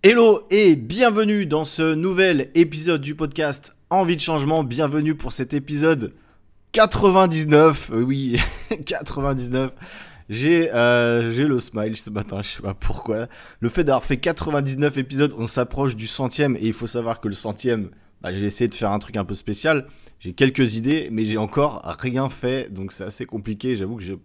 Hello et bienvenue dans ce nouvel épisode du podcast Envie de changement. Bienvenue pour cet épisode 99. Oui, 99. J'ai le smile ce matin, je sais pas pourquoi. Le fait d'avoir fait 99 épisodes, on s'approche du centième et il faut savoir que le centième, j'ai essayé de faire un truc un peu spécial. J'ai quelques idées, mais j'ai encore rien fait, donc c'est assez compliqué. J'avoue que j'ai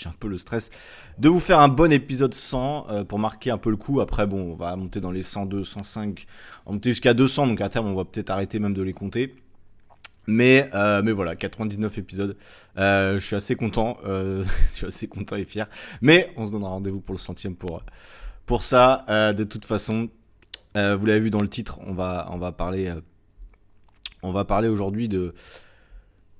un peu le stress de vous faire un bon épisode 100 pour marquer un peu le coup. Après, bon, on va monter dans les 102, 105, on va monter jusqu'à 200, donc à terme, on va peut-être arrêter même de les compter. Mais voilà, 99 épisodes. Je suis assez content, je suis assez content et fier. Mais on se donnera rendez-vous pour le centième pour ça. De toute façon, vous l'avez vu dans le titre, on va parler aujourd'hui de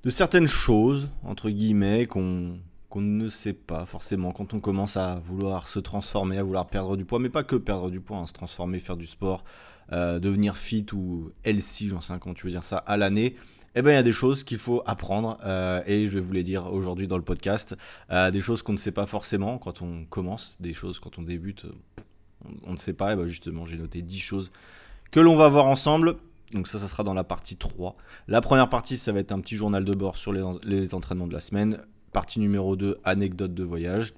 certaines choses entre guillemets qu'on ne sait pas forcément quand on commence à vouloir se transformer, à vouloir perdre du poids, mais pas que perdre du poids, se transformer, faire du sport, devenir fit ou healthy, j'en sais pas comment tu veux dire ça, à l'année. Eh bien, il y a des choses qu'il faut apprendre et je vais vous les dire aujourd'hui dans le podcast. Des choses qu'on ne sait pas forcément quand on commence, des choses quand on débute, on ne sait pas. Et ben justement, j'ai noté 10 choses que l'on va voir ensemble. Donc ça sera dans la partie 3. La première partie, ça va être un petit journal de bord sur les entraînements de la semaine. Partie numéro 2, anecdote de voyage.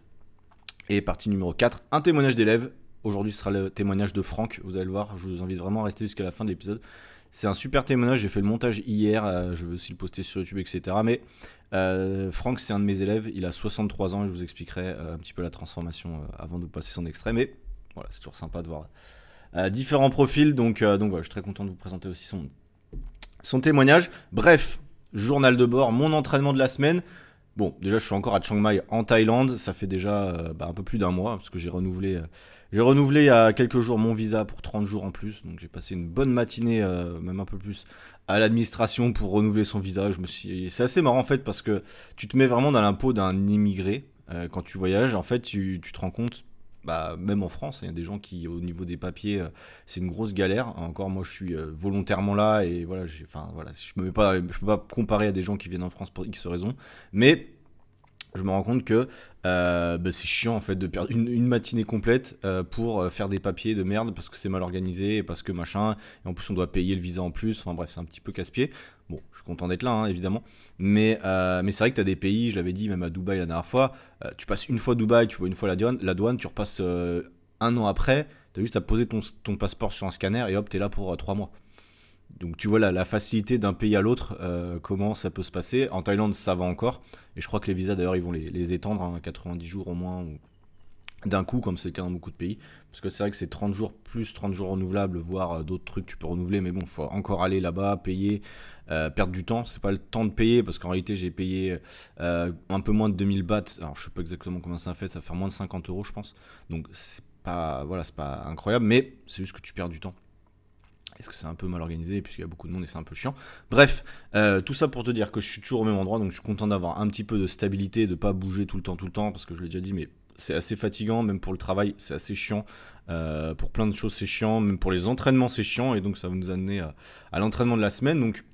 Et partie numéro 4, un témoignage d'élève. Aujourd'hui, ce sera le témoignage de Franck. Vous allez le voir, je vous invite vraiment à rester jusqu'à la fin de l'épisode. C'est un super témoignage, j'ai fait le montage hier, je vais aussi le poster sur YouTube, etc. Mais Franck, c'est un de mes élèves, il a 63 ans et je vous expliquerai un petit peu la transformation avant de passer son extrait. Mais voilà, c'est toujours sympa de voir différents profils, donc voilà, je suis très content de vous présenter aussi son témoignage. Bref, journal de bord, mon entraînement de la semaine. Bon, déjà je suis encore à Chiang Mai en Thaïlande, ça fait déjà un peu plus d'un mois, parce que j'ai renouvelé il y a quelques jours mon visa pour 30 jours en plus, donc j'ai passé une bonne matinée, même un peu plus, à l'administration pour renouveler son visa. C'est assez marrant en fait, parce que tu te mets vraiment dans la peau d'un immigré quand tu voyages. En fait, tu te rends compte, même en France, il y a des gens qui, au niveau des papiers, c'est une grosse galère. Encore, moi, je suis volontairement là et voilà, je peux pas comparer à des gens qui viennent en France pour X raisons, mais je me rends compte que c'est chiant en fait de perdre une matinée complète pour faire des papiers de merde parce que c'est mal organisé et parce que machin, et en plus on doit payer le visa en plus, enfin bref, c'est un petit peu casse-pied. Bon, je suis content d'être là, évidemment, mais c'est vrai que tu as des pays, je l'avais dit même à Dubaï la dernière fois, tu passes une fois Dubaï, tu vois une fois la douane, tu repasses un an après, tu as juste à poser ton passeport sur un scanner et hop, tu es là pour 3 mois. Donc tu vois la facilité d'un pays à l'autre, comment ça peut se passer. En Thaïlande, ça va encore. Et je crois que les visas, d'ailleurs, ils vont les étendre à 90 jours au moins, ou d'un coup, comme c'est le cas dans beaucoup de pays. Parce que c'est vrai que c'est 30 jours plus 30 jours renouvelables, voire d'autres trucs tu peux renouveler. Mais bon, il faut encore aller là-bas, payer, perdre du temps. C'est pas le temps de payer, parce qu'en réalité, j'ai payé un peu moins de 2000 bahts. Alors je sais pas exactement combien ça fait moins de 50 euros, je pense. Donc c'est pas incroyable, mais c'est juste que tu perds du temps. Est-ce que c'est un peu mal organisé puisqu'il y a beaucoup de monde et c'est un peu chiant. Bref, tout ça pour te dire que je suis toujours au même endroit, donc je suis content d'avoir un petit peu de stabilité, de pas bouger tout le temps, parce que je l'ai déjà dit, mais c'est assez fatigant, même pour le travail, c'est assez chiant. Pour plein de choses, c'est chiant, même pour les entraînements, c'est chiant, et donc ça va nous amener à l'entraînement de la semaine. Donc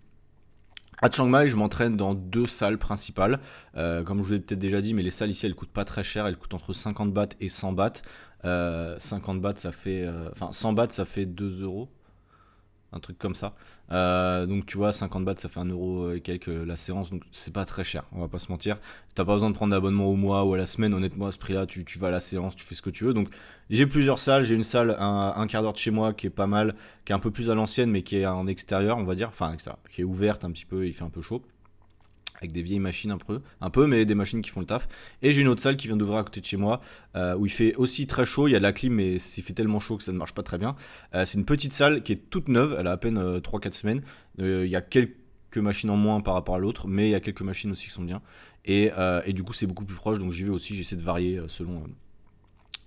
à Chiang Mai, je m'entraîne dans 2 salles principales. Comme je vous l'ai peut-être déjà dit, mais les salles ici, elles coûtent pas très cher, elles coûtent entre 50 bahts et 100 bahts. 50 bahts, ça fait... 100 bahts, ça fait 2 euros. Un truc comme ça. Donc tu vois, 50 bahts, ça fait 1 euro et quelques la séance, donc c'est pas très cher, on va pas se mentir. T'as pas besoin de prendre d'abonnement au mois ou à la semaine, honnêtement, à ce prix-là, tu vas à la séance, tu fais ce que tu veux. Donc j'ai plusieurs salles, j'ai une salle un quart d'heure de chez moi qui est pas mal, qui est un peu plus à l'ancienne, mais qui est en extérieur, on va dire, enfin extérieur, qui est ouverte un petit peu, il fait un peu chaud, avec des vieilles machines un peu, mais des machines qui font le taf. Et j'ai une autre salle qui vient d'ouvrir à côté de chez moi, où il fait aussi très chaud, il y a de la clim, mais il fait tellement chaud que ça ne marche pas très bien. C'est une petite salle qui est toute neuve, elle a à peine 3-4 semaines. Il y a quelques machines en moins par rapport à l'autre, mais il y a quelques machines aussi qui sont bien. Et du coup, c'est beaucoup plus proche, donc j'y vais aussi, j'essaie de varier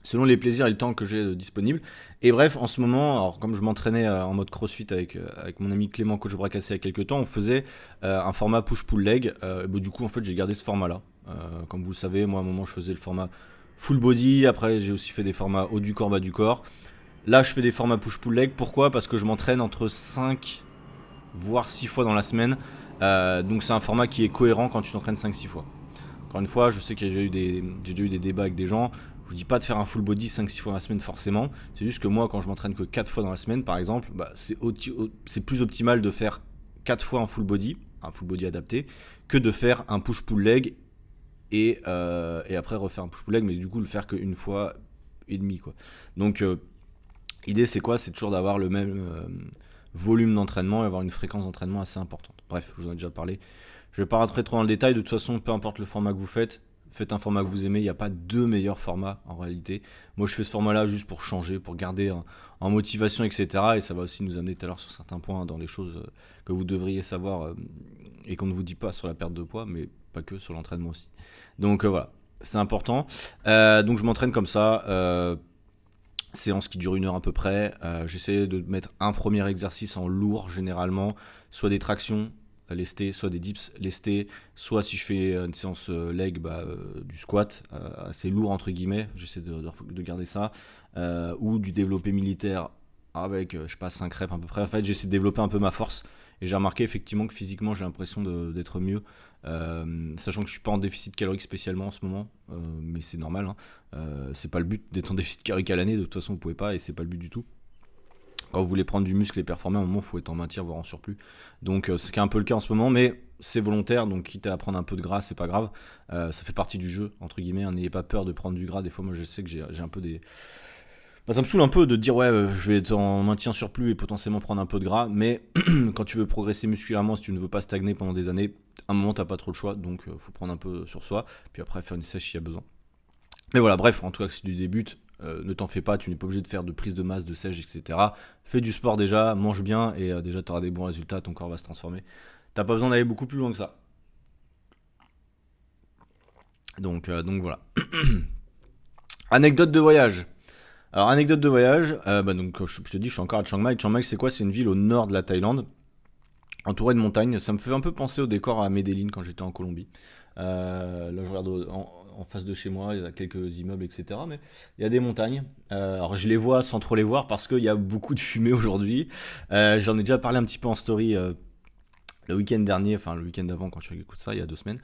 selon les plaisirs et le temps que j'ai disponible. Et bref, en ce moment, alors comme je m'entraînais en mode crossfit avec mon ami Clément, coach bracassé il y a quelques temps, on faisait un format push-pull-leg. Du coup, en fait, j'ai gardé ce format-là. Comme vous le savez, moi, à un moment, je faisais le format full body. Après, j'ai aussi fait des formats haut du corps, bas du corps. Là, je fais des formats push-pull-leg. Pourquoi ? Parce que je m'entraîne entre 5 voire 6 fois dans la semaine. Donc, c'est un format qui est cohérent quand tu t'entraînes 5-6 fois. Encore une fois, je sais que j'ai déjà eu des débats avec des gens. Je vous dis pas de faire un full body 5-6 fois dans la semaine forcément. C'est juste que moi, quand je m'entraîne que 4 fois dans la semaine, par exemple, c'est plus optimal de faire 4 fois un full body adapté, que de faire un push-pull leg et après refaire un push-pull leg, mais du coup le faire qu'une fois et demie, quoi. Donc l'idée c'est quoi? C'est toujours d'avoir le même volume d'entraînement et avoir une fréquence d'entraînement assez importante. Bref, je vous en ai déjà parlé. Je vais pas rentrer trop dans le détail. De toute façon, peu importe le format que vous faites un format que vous aimez. Il n'y a pas deux meilleurs formats en réalité. Moi, je fais ce format-là juste pour changer, pour garder en motivation, etc. Et ça va aussi nous amener tout à l'heure sur certains points dans les choses que vous devriez savoir et qu'on ne vous dit pas sur la perte de poids, mais pas que, sur l'entraînement aussi. Donc voilà, c'est important. Donc je m'entraîne comme ça. Séance qui dure 1 heure à peu près. J'essaie de mettre un premier exercice en lourd généralement, soit des tractions lestés, soit des dips lestés, soit si je fais une séance leg, du squat assez lourd entre guillemets, j'essaie de garder ça, ou du développé militaire avec je sais pas 5 reps à peu près. En fait, j'essaie de développer un peu ma force et j'ai remarqué effectivement que physiquement j'ai l'impression d'être mieux, sachant que je suis pas en déficit calorique spécialement en ce moment, mais c'est normal, hein. C'est pas le but d'être en déficit calorique à l'année, de toute façon vous pouvez pas, et c'est pas le but du tout. Quand vous voulez prendre du muscle et performer, à un moment, il faut être en maintien, voire en surplus. Donc, c'est un peu le cas en ce moment, mais c'est volontaire. Donc, quitte à prendre un peu de gras, c'est pas grave. Ça fait partie du jeu, entre guillemets. Hein, n'ayez pas peur de prendre du gras. Des fois, moi, je sais que j'ai un peu des. Ça me saoule un peu de dire, ouais, je vais être en maintien surplus et potentiellement prendre un peu de gras. Mais quand tu veux progresser musculairement, si tu ne veux pas stagner pendant des années, à un moment, t'as pas trop le choix. Donc, faut prendre un peu sur soi. Puis après, faire une sèche s'il y a besoin. Mais voilà, bref, en tout cas, si tu débutes, ne t'en fais pas, tu n'es pas obligé de faire de prise de masse, de sèche, etc. Fais du sport déjà, mange bien, et déjà tu auras des bons résultats, ton corps va se transformer. T'as pas besoin d'aller beaucoup plus loin que ça. Donc voilà. Anecdote de voyage. Alors, anecdote de voyage, donc, je te dis, je suis encore à Chiang Mai. Chiang Mai, c'est quoi? C'est une ville au nord de la Thaïlande, entourée de montagnes. Ça me fait un peu penser au décor à Medellín quand j'étais en Colombie. Là, je regarde en face de chez moi, il y a quelques immeubles, etc. Mais il y a des montagnes. Alors, je les vois sans trop les voir parce qu'il y a beaucoup de fumée aujourd'hui. J'en ai déjà parlé un petit peu en story le week-end dernier, enfin le week-end d'avant quand tu écoutes ça, il y a 2 semaines.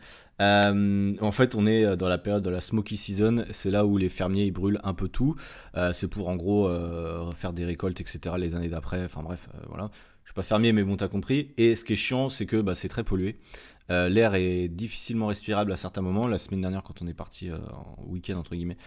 En fait, on est dans la période de la smoky season. C'est là où les fermiers ils brûlent un peu tout. C'est pour en gros faire des récoltes, etc. les années d'après. Enfin bref, voilà. Je suis pas fermier, mais bon, t'as compris. Et ce qui est chiant, c'est que c'est très pollué. L'air est difficilement respirable à certains moments. La semaine dernière, quand on est parti en week-end, entre guillemets,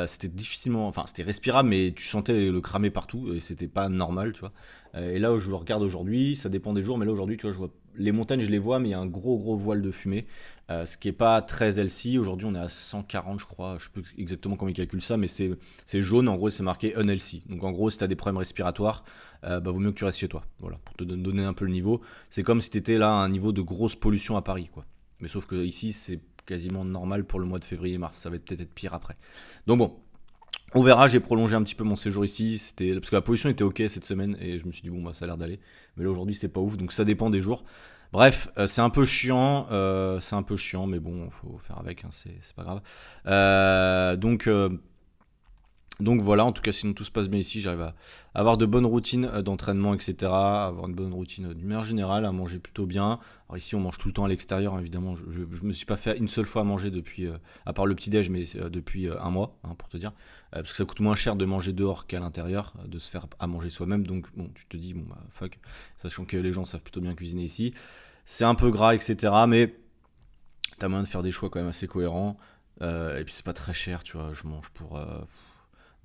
c'était difficilement. Enfin, c'était respirable, mais tu sentais le cramer partout et c'était pas normal, tu vois. Et là où je le regarde aujourd'hui, ça dépend des jours, mais là aujourd'hui, tu vois, je vois les montagnes, je les vois, mais il y a un gros voile de fumée, ce qui est pas très healthy. Aujourd'hui, on est à 140, je crois. Je sais plus exactement comment ils calculent ça, mais c'est jaune. En gros, c'est marqué unhealthy. Donc, en gros, si tu as des problèmes respiratoires, vaut mieux que tu restes chez toi. Voilà, pour te donner un peu le niveau. C'est comme si tu étais là à un niveau de grosse pollution à Paris, quoi. Mais sauf que ici, c'est quasiment normal pour le mois de février-mars. Ça va peut-être être pire après. Donc bon, on verra. J'ai prolongé un petit peu mon séjour ici. Parce que la pollution était ok cette semaine et je me suis dit bon ça a l'air d'aller. Mais là aujourd'hui c'est pas ouf. Donc ça dépend des jours. Bref, c'est un peu chiant. Mais bon, faut faire avec. Hein, c'est pas grave. Donc voilà, en tout cas, sinon tout se passe bien ici, j'arrive à avoir de bonnes routines d'entraînement, etc. Avoir une bonne routine d'une manière générale, à manger plutôt bien. Alors ici, on mange tout le temps à l'extérieur, hein, évidemment. Je me suis pas fait une seule fois à manger depuis, à part le petit-déj, mais depuis un mois, hein, pour te dire. Parce que ça coûte moins cher de manger dehors qu'à l'intérieur, de se faire à manger soi-même. Donc bon, tu te dis, fuck, sachant que les gens savent plutôt bien cuisiner ici. C'est un peu gras, etc. Mais t'as moyen de faire des choix quand même assez cohérents. Et puis c'est pas très cher, tu vois. Je mange pour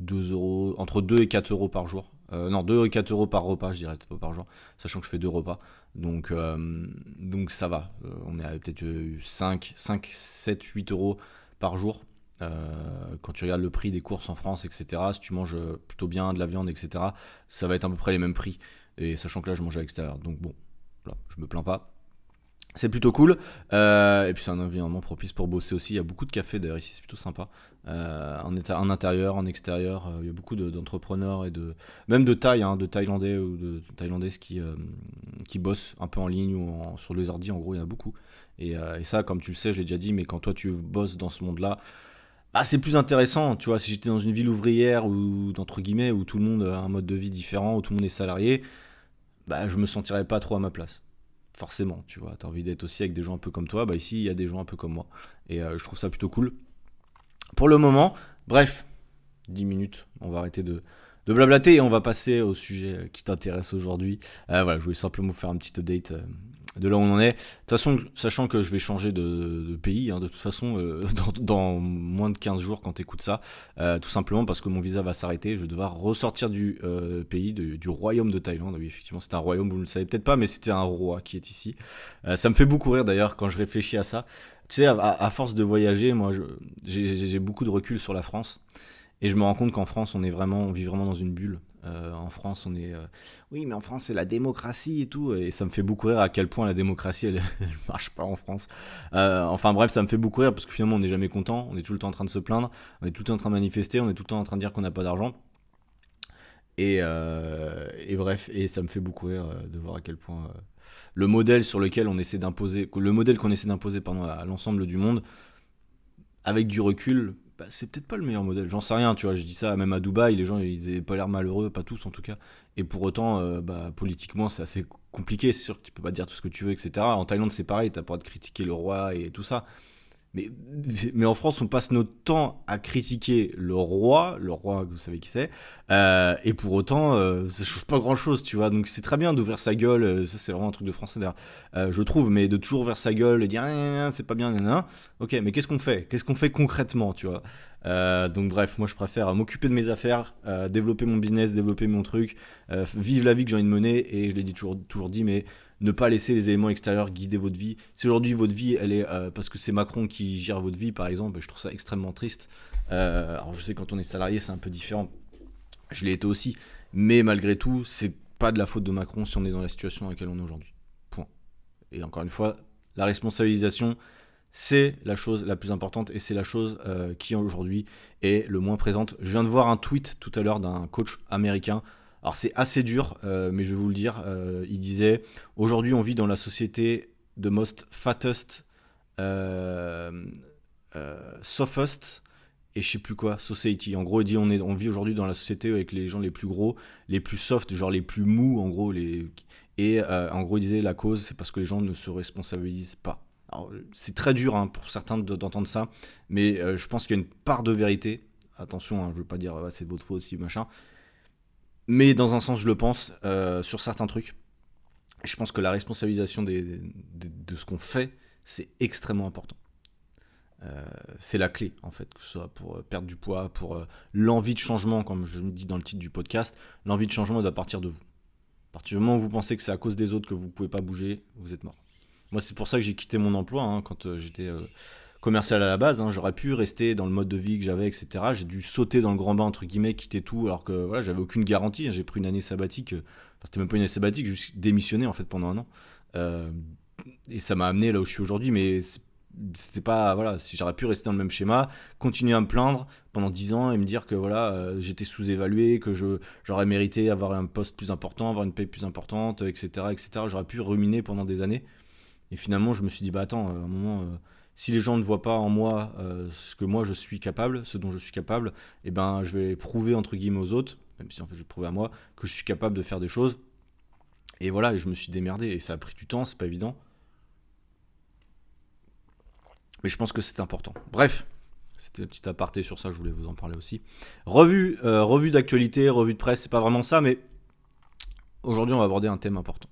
2 euros, entre 2 et 4 euros par jour. Non, 2 et 4 euros par repas, je dirais, pas par jour, sachant que je fais 2 repas. Donc ça va. On est à peut-être 5, 7, 8 euros par jour. Quand tu regardes le prix des courses en France, etc., si tu manges plutôt bien de la viande, etc., ça va être à peu près les mêmes prix. Et sachant que là, je mange à l'extérieur. Donc bon, là, je me plains pas. C'est plutôt cool, et puis c'est un environnement propice pour bosser aussi. Il y a beaucoup de cafés d'ailleurs ici, c'est plutôt sympa. En intérieur, en extérieur, il y a beaucoup d'entrepreneurs et même de Thaï, hein, de Thaïlandais ou de Thaïlandaises qui bossent un peu en ligne ou sur les ordi. En gros, il y en a beaucoup. Et ça, comme tu le sais, je l'ai déjà dit, mais quand toi tu bosses dans ce monde-là, c'est plus intéressant. Tu vois, si j'étais dans une ville ouvrière ou entre guillemets où tout le monde a un mode de vie différent, où tout le monde est salarié, je me sentirais pas trop à ma place. Forcément, tu vois, t'as envie d'être aussi avec des gens un peu comme toi. Ici, il y a des gens un peu comme moi. Et je trouve ça plutôt cool. Pour le moment, bref, 10 minutes. On va arrêter de blablater et on va passer au sujet qui t'intéresse aujourd'hui. Voilà, je voulais simplement vous faire un petit update de là où on en est. De toute façon, sachant que je vais changer de pays, de toute façon, dans moins de 15 jours quand tu écoutes ça, tout simplement parce que mon visa va s'arrêter, je vais devoir ressortir du pays, du royaume de Thaïlande. Oui, effectivement, c'est un royaume, vous ne le savez peut-être pas, mais c'était un roi qui est ici. Ça me fait beaucoup rire d'ailleurs quand je réfléchis à ça. Tu sais, à force de voyager, moi, j'ai beaucoup de recul sur la France. Et je me rends compte qu'en France, on vit vraiment dans une bulle. En France, oui, mais en France, c'est la démocratie et tout. Et ça me fait beaucoup rire à quel point la démocratie, elle marche pas en France. Enfin bref, ça me fait beaucoup rire parce que finalement, on n'est jamais content. On est tout le temps en train de se plaindre. On est tout le temps en train de manifester. On est tout le temps en train de dire qu'on n'a pas d'argent. Et bref, et ça me fait beaucoup rire de voir à quel point le modèle sur lequel on essaie d'imposer, le modèle qu'on essaie d'imposer pardon, à l'ensemble du monde, avec du recul, bah, c'est peut-être pas le meilleur modèle. J'en sais rien, tu vois. Je dis ça même à Dubaï, les gens ils avaient pas l'air malheureux, pas tous en tout cas. Et pour autant, bah, politiquement, c'est assez compliqué. C'est sûr que tu peux pas dire tout ce que tu veux, etc. En Thaïlande, c'est pareil, t'as pas le droit de critiquer le roi et tout ça. Mais, mais en France, on passe notre temps à critiquer le roi, vous savez qui c'est, et pour autant, ça change pas grand-chose, tu vois. Donc c'est très bien d'ouvrir sa gueule, ça c'est vraiment un truc de français d'ailleurs, je trouve, mais de toujours ouvrir sa gueule et dire c'est pas bien, ok, mais qu'est-ce qu'on fait? Qu'est-ce qu'on fait concrètement, tu vois? Donc bref, moi je préfère m'occuper de mes affaires, développer mon business, développer mon truc, vivre la vie que j'ai envie de mener, et je l'ai toujours dit, mais ne pas laisser les éléments extérieurs guider votre vie. Si aujourd'hui votre vie, elle est parce que c'est Macron qui gère votre vie, par exemple, je trouve ça extrêmement triste. Alors je sais quand on est salarié, c'est un peu différent. Je l'ai été aussi, mais malgré tout, c'est pas de la faute de Macron si on est dans la situation dans laquelle on est aujourd'hui. Point. Et encore une fois, la responsabilisation, c'est la chose la plus importante et c'est la chose qui aujourd'hui est le moins présente. Je viens de voir un tweet tout à l'heure d'un coach américain. Alors c'est assez dur, mais je vais vous le dire. Il disait: aujourd'hui on vit dans la société the most fattest, euh, softest et je sais plus quoi, society. En gros, il dit on vit aujourd'hui dans la société avec les gens les plus gros, les plus soft, genre les plus mous, en gros. Et en gros, il disait la cause, c'est parce que les gens ne se responsabilisent pas. Alors, c'est très dur pour certains d'entendre ça, mais je pense qu'il y a une part de vérité. Attention, je veux pas dire c'est de votre faute, si machin. Mais dans un sens, je le pense, sur certains trucs. Je pense que la responsabilisation de ce qu'on fait, c'est extrêmement important. C'est la clé, en fait, que ce soit pour perdre du poids, pour l'envie de changement, comme je me dis dans le titre du podcast. L'envie de changement doit partir de vous. À partir du moment où vous pensez que c'est à cause des autres que vous ne pouvez pas bouger, vous êtes mort. Moi, c'est pour ça que j'ai quitté mon emploi quand j'étais commercial à la base. J'aurais pu rester dans le mode de vie que j'avais, etc. J'ai dû sauter dans le grand bain, entre guillemets, quitter tout, alors que voilà, j'avais aucune garantie. J'ai pris une année sabbatique. Enfin, c'était même pas une année sabbatique, juste démissionné en fait pendant un an. Et ça m'a amené là où je suis aujourd'hui, mais c'était pas, voilà, si j'aurais pu rester dans le même schéma, continuer à me plaindre pendant 10 ans et me dire que voilà, j'étais sous-évalué, que j'aurais mérité avoir un poste plus important, avoir une paye plus importante, etc., etc. J'aurais pu ruminer pendant des années. Et finalement, je me suis dit, bah attends, à un moment, si les gens ne voient pas en moi ce que moi je suis capable, ce dont je suis capable, eh ben je vais prouver entre guillemets aux autres, même si en fait je vais prouver à moi, que je suis capable de faire des choses. Et voilà, et je me suis démerdé, et ça a pris du temps, c'est pas évident. Mais je pense que c'est important. Bref, c'était un petit aparté sur ça, je voulais vous en parler aussi. Revue d'actualité, revue de presse, c'est pas vraiment ça, mais aujourd'hui on va aborder un thème important.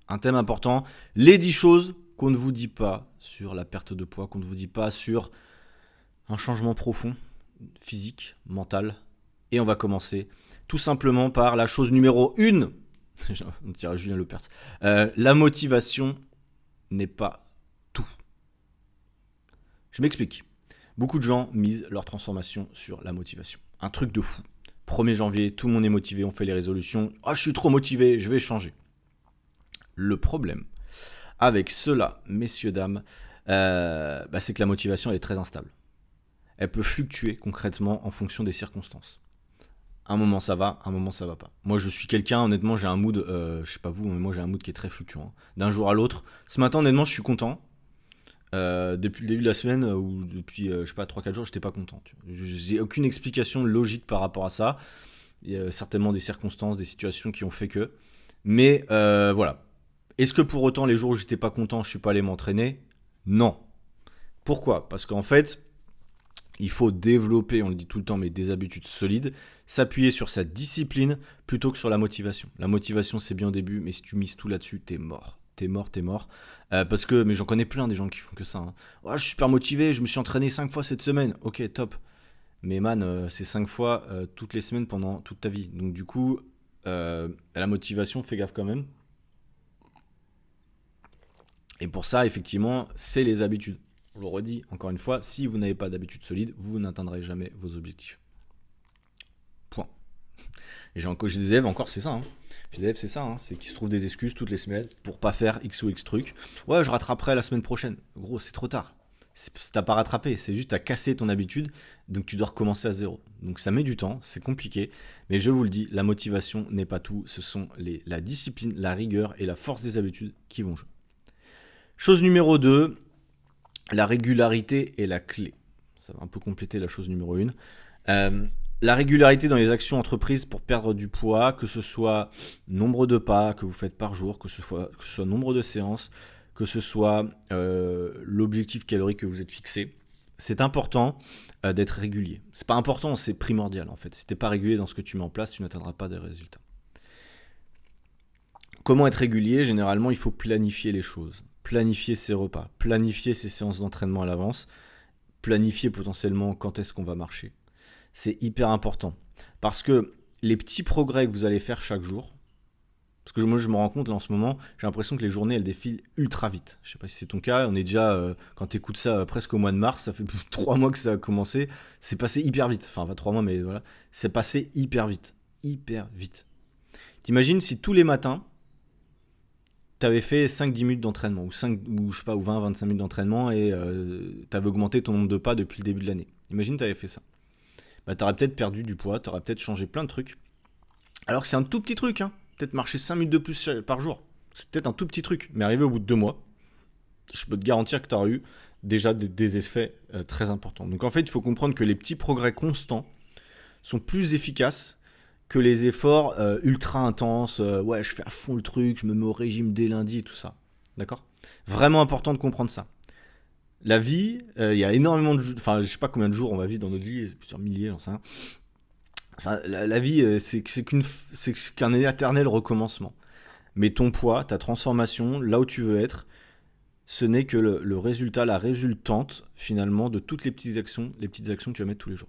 Un thème important, les 10 choses qu'on ne vous dit pas sur la perte de poids, qu'on ne vous dit pas sur un changement profond, physique, mental. Et on va commencer tout simplement par la chose numéro 1. On dirait Julien Lepers. La motivation n'est pas tout. Je m'explique. Beaucoup de gens misent leur transformation sur la motivation. Un truc de fou. 1er janvier, tout le monde est motivé, on fait les résolutions. Ah, je suis trop motivé, je vais changer. Le problème avec cela, messieurs, dames, c'est que la motivation elle est très instable. Elle peut fluctuer concrètement en fonction des circonstances. Un moment ça va, un moment ça va pas. Moi je suis quelqu'un, honnêtement j'ai un mood, je sais pas vous, mais moi j'ai un mood qui est très fluctuant. D'un jour à l'autre. Ce matin honnêtement je suis content. Depuis le début de la semaine ou depuis je sais pas 3-4 jours j'étais pas content. J'ai aucune explication logique par rapport à ça. Il y a certainement des circonstances, des situations qui ont fait que. Mais voilà. Est-ce que pour autant les jours où j'étais pas content je suis pas allé m'entraîner ? Non. Pourquoi ? Parce qu'en fait Il faut développer, on le dit tout le temps, mais des habitudes solides, s'appuyer sur sa discipline plutôt que sur la motivation. La motivation, c'est bien au début, mais si tu mises tout là-dessus, t'es mort. T'es mort, t'es mort. Parce que, mais j'en connais plein des gens qui font que ça. Hein. Oh, je suis super motivé, je me suis entraîné 5 fois cette semaine. Ok, top. Mais man, c'est 5 fois toutes les semaines pendant toute ta vie. Donc du coup, la motivation, fais gaffe quand même. Et pour ça, effectivement, c'est les habitudes. Je le redis encore une fois, si vous n'avez pas d'habitude solide, vous n'atteindrez jamais vos objectifs. Point. Et j'ai des élèves encore, c'est ça. Hein. J'ai des élèves, c'est ça. Hein. C'est qu'ils se trouvent des excuses toutes les semaines pour pas faire X ou X truc. Ouais, je rattraperai la semaine prochaine. Gros, c'est trop tard. T'as pas rattrapé, c'est juste à casser ton habitude, donc tu dois recommencer à zéro. Donc ça met du temps, c'est compliqué, mais je vous le dis, la motivation n'est pas tout, ce sont la discipline, la rigueur et la force des habitudes qui vont jouer. Chose numéro 2, la régularité est la clé. Ça va un peu compléter la chose numéro 1. La régularité dans les actions entreprises pour perdre du poids, que ce soit nombre de pas que vous faites par jour, que ce soit nombre de séances, que ce soit l'objectif calorique que vous êtes fixé, c'est important d'être régulier. C'est pas important, c'est primordial en fait. Si t'es pas régulier dans ce que tu mets en place, tu n'atteindras pas des résultats. Comment être régulier ? Généralement, il faut planifier les choses. Planifier ses repas, planifier ses séances d'entraînement à l'avance, planifier potentiellement quand est-ce qu'on va marcher. C'est hyper important. Parce que les petits progrès que vous allez faire chaque jour, parce que moi je me rends compte là en ce moment, j'ai l'impression que les journées elles défilent ultra vite. Je sais pas si c'est ton cas, on est déjà, quand tu écoutes ça presque au mois de mars, ça fait 3 mois que ça a commencé, c'est passé hyper vite. Enfin pas 3 mois mais voilà, c'est passé hyper vite. Hyper vite. T'imagines si tous les matins, t'avais fait 5-10 minutes d'entraînement, ou 20-25 minutes d'entraînement et t'avais augmenté ton nombre de pas depuis le début de l'année. Imagine t'avais fait ça. Bah, t'aurais peut-être perdu du poids, t'aurais peut-être changé plein de trucs. Alors que c'est un tout petit truc, hein. Peut-être marcher 5 minutes de plus par jour. C'est peut-être un tout petit truc. Mais arrivé au bout de 2 mois, je peux te garantir que tu auras eu déjà des effets très importants. Donc en fait, il faut comprendre que les petits progrès constants sont plus efficaces que les efforts ultra intenses. Ouais, je fais à fond le truc, je me mets au régime dès lundi et tout ça. D'accord ? Vraiment important de comprendre ça. La vie, il y a énormément de... Enfin, je sais pas combien de jours on va vivre dans notre vie, plusieurs milliers, j'en sais rien. La vie, c'est qu'un éternel recommencement. Mais ton poids, ta transformation, là où tu veux être, ce n'est que le résultat, la résultante, finalement, de toutes les petites actions que tu vas mettre tous les jours.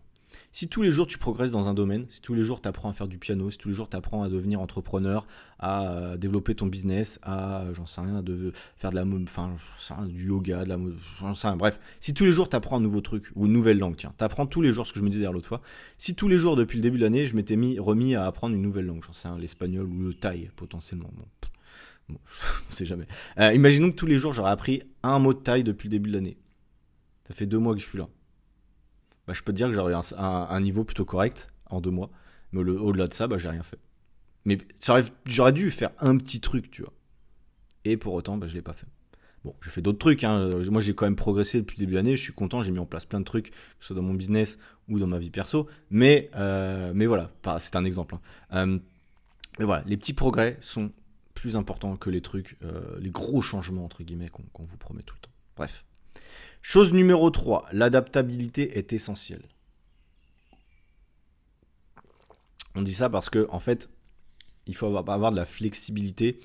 Si tous les jours tu progresses dans un domaine, si tous les jours tu apprends à faire du piano, si tous les jours tu apprends à devenir entrepreneur, à développer ton business, à, j'en sais rien, faire du yoga, j'en sais rien, bref. Si tous les jours tu apprends un nouveau truc, ou une nouvelle langue, tiens, tu apprends tous les jours, ce que je me disais l'autre fois, si tous les jours depuis le début de l'année, je m'étais remis à apprendre une nouvelle langue, j'en sais rien, l'espagnol ou le thaï, potentiellement, bon, je sais jamais. Imaginons que tous les jours j'aurais appris un mot de thaï depuis le début de l'année. Ça fait 2 mois que je suis là. Bah, je peux te dire que j'aurais un niveau plutôt correct en 2 mois. Mais au-delà de ça, bah, j'ai rien fait. Mais j'aurais dû faire un petit truc, tu vois. Et pour autant, bah, je l'ai pas fait. Bon, j'ai fait d'autres trucs. Hein. Moi, j'ai quand même progressé depuis le début de l'année. Je suis content, j'ai mis en place plein de trucs, que ce soit dans mon business ou dans ma vie perso. Mais voilà, c'est un exemple. Hein. Mais voilà, les petits progrès sont plus importants que les trucs, les gros changements, entre guillemets, qu'on vous promet tout le temps. Bref. Chose numéro 3, l'adaptabilité est essentielle. On dit ça parce que en fait, il faut avoir de la flexibilité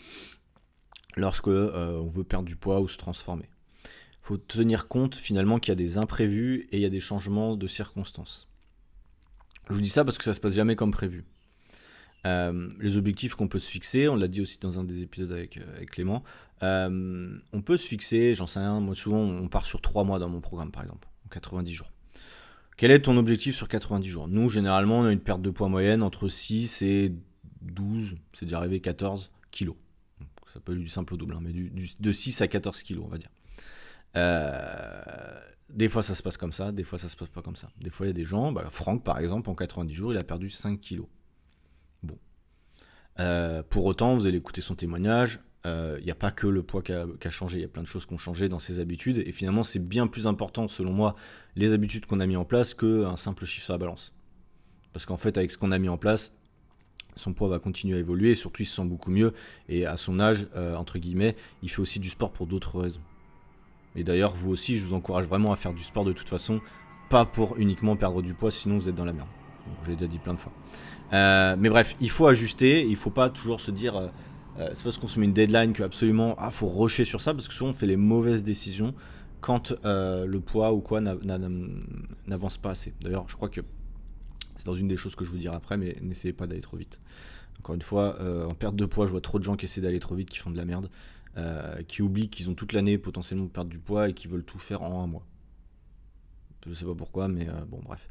lorsque on veut perdre du poids ou se transformer. Il faut tenir compte finalement qu'il y a des imprévus et il y a des changements de circonstances. Je vous dis ça parce que ça se passe jamais comme prévu. Les objectifs qu'on peut se fixer, on l'a dit aussi dans un des épisodes avec Clément, on peut se fixer, j'en sais rien, moi souvent on part sur 3 mois dans mon programme par exemple, en 90 jours. Quel est ton objectif sur 90 jours ? Nous généralement on a une perte de poids moyenne entre 6 et 12, c'est déjà arrivé 14 kilos. Donc, ça peut être du simple au double, hein, mais de 6 à 14 kilos on va dire. Des fois ça se passe comme ça, des fois ça se passe pas comme ça. Des fois il y a des gens, Franck par exemple en 90 jours il a perdu 5 kilos. Bon. Pour autant, vous allez écouter son témoignage. Il n'y a pas que le poids qui a changé, il y a plein de choses qui ont changé dans ses habitudes. Et finalement, c'est bien plus important, selon moi, les habitudes qu'on a mis en place qu'un simple chiffre sur la balance. Parce qu'en fait, avec ce qu'on a mis en place, son poids va continuer à évoluer. Et surtout, il se sent beaucoup mieux. Et à son âge, entre guillemets, il fait aussi du sport pour d'autres raisons. Et d'ailleurs, vous aussi, je vous encourage vraiment à faire du sport de toute façon. pas pour uniquement perdre du poids, sinon vous êtes dans la merde. Donc, je l'ai déjà dit plein de fois. Mais bref, il faut ajuster, il faut pas toujours se dire c'est parce qu'on se met une deadline que absolument faut rusher sur ça, parce que souvent on fait les mauvaises décisions quand le poids ou quoi n'avance pas assez. D'ailleurs, je crois que c'est dans une des choses que je vous dirai après, mais n'essayez pas d'aller trop vite. Encore une fois, en perte de poids, je vois trop de gens qui essaient d'aller trop vite, qui font de la merde, qui oublient qu'ils ont toute l'année potentiellement de perdre du poids et qui veulent tout faire en un mois. Je sais pas pourquoi, mais bon, bref.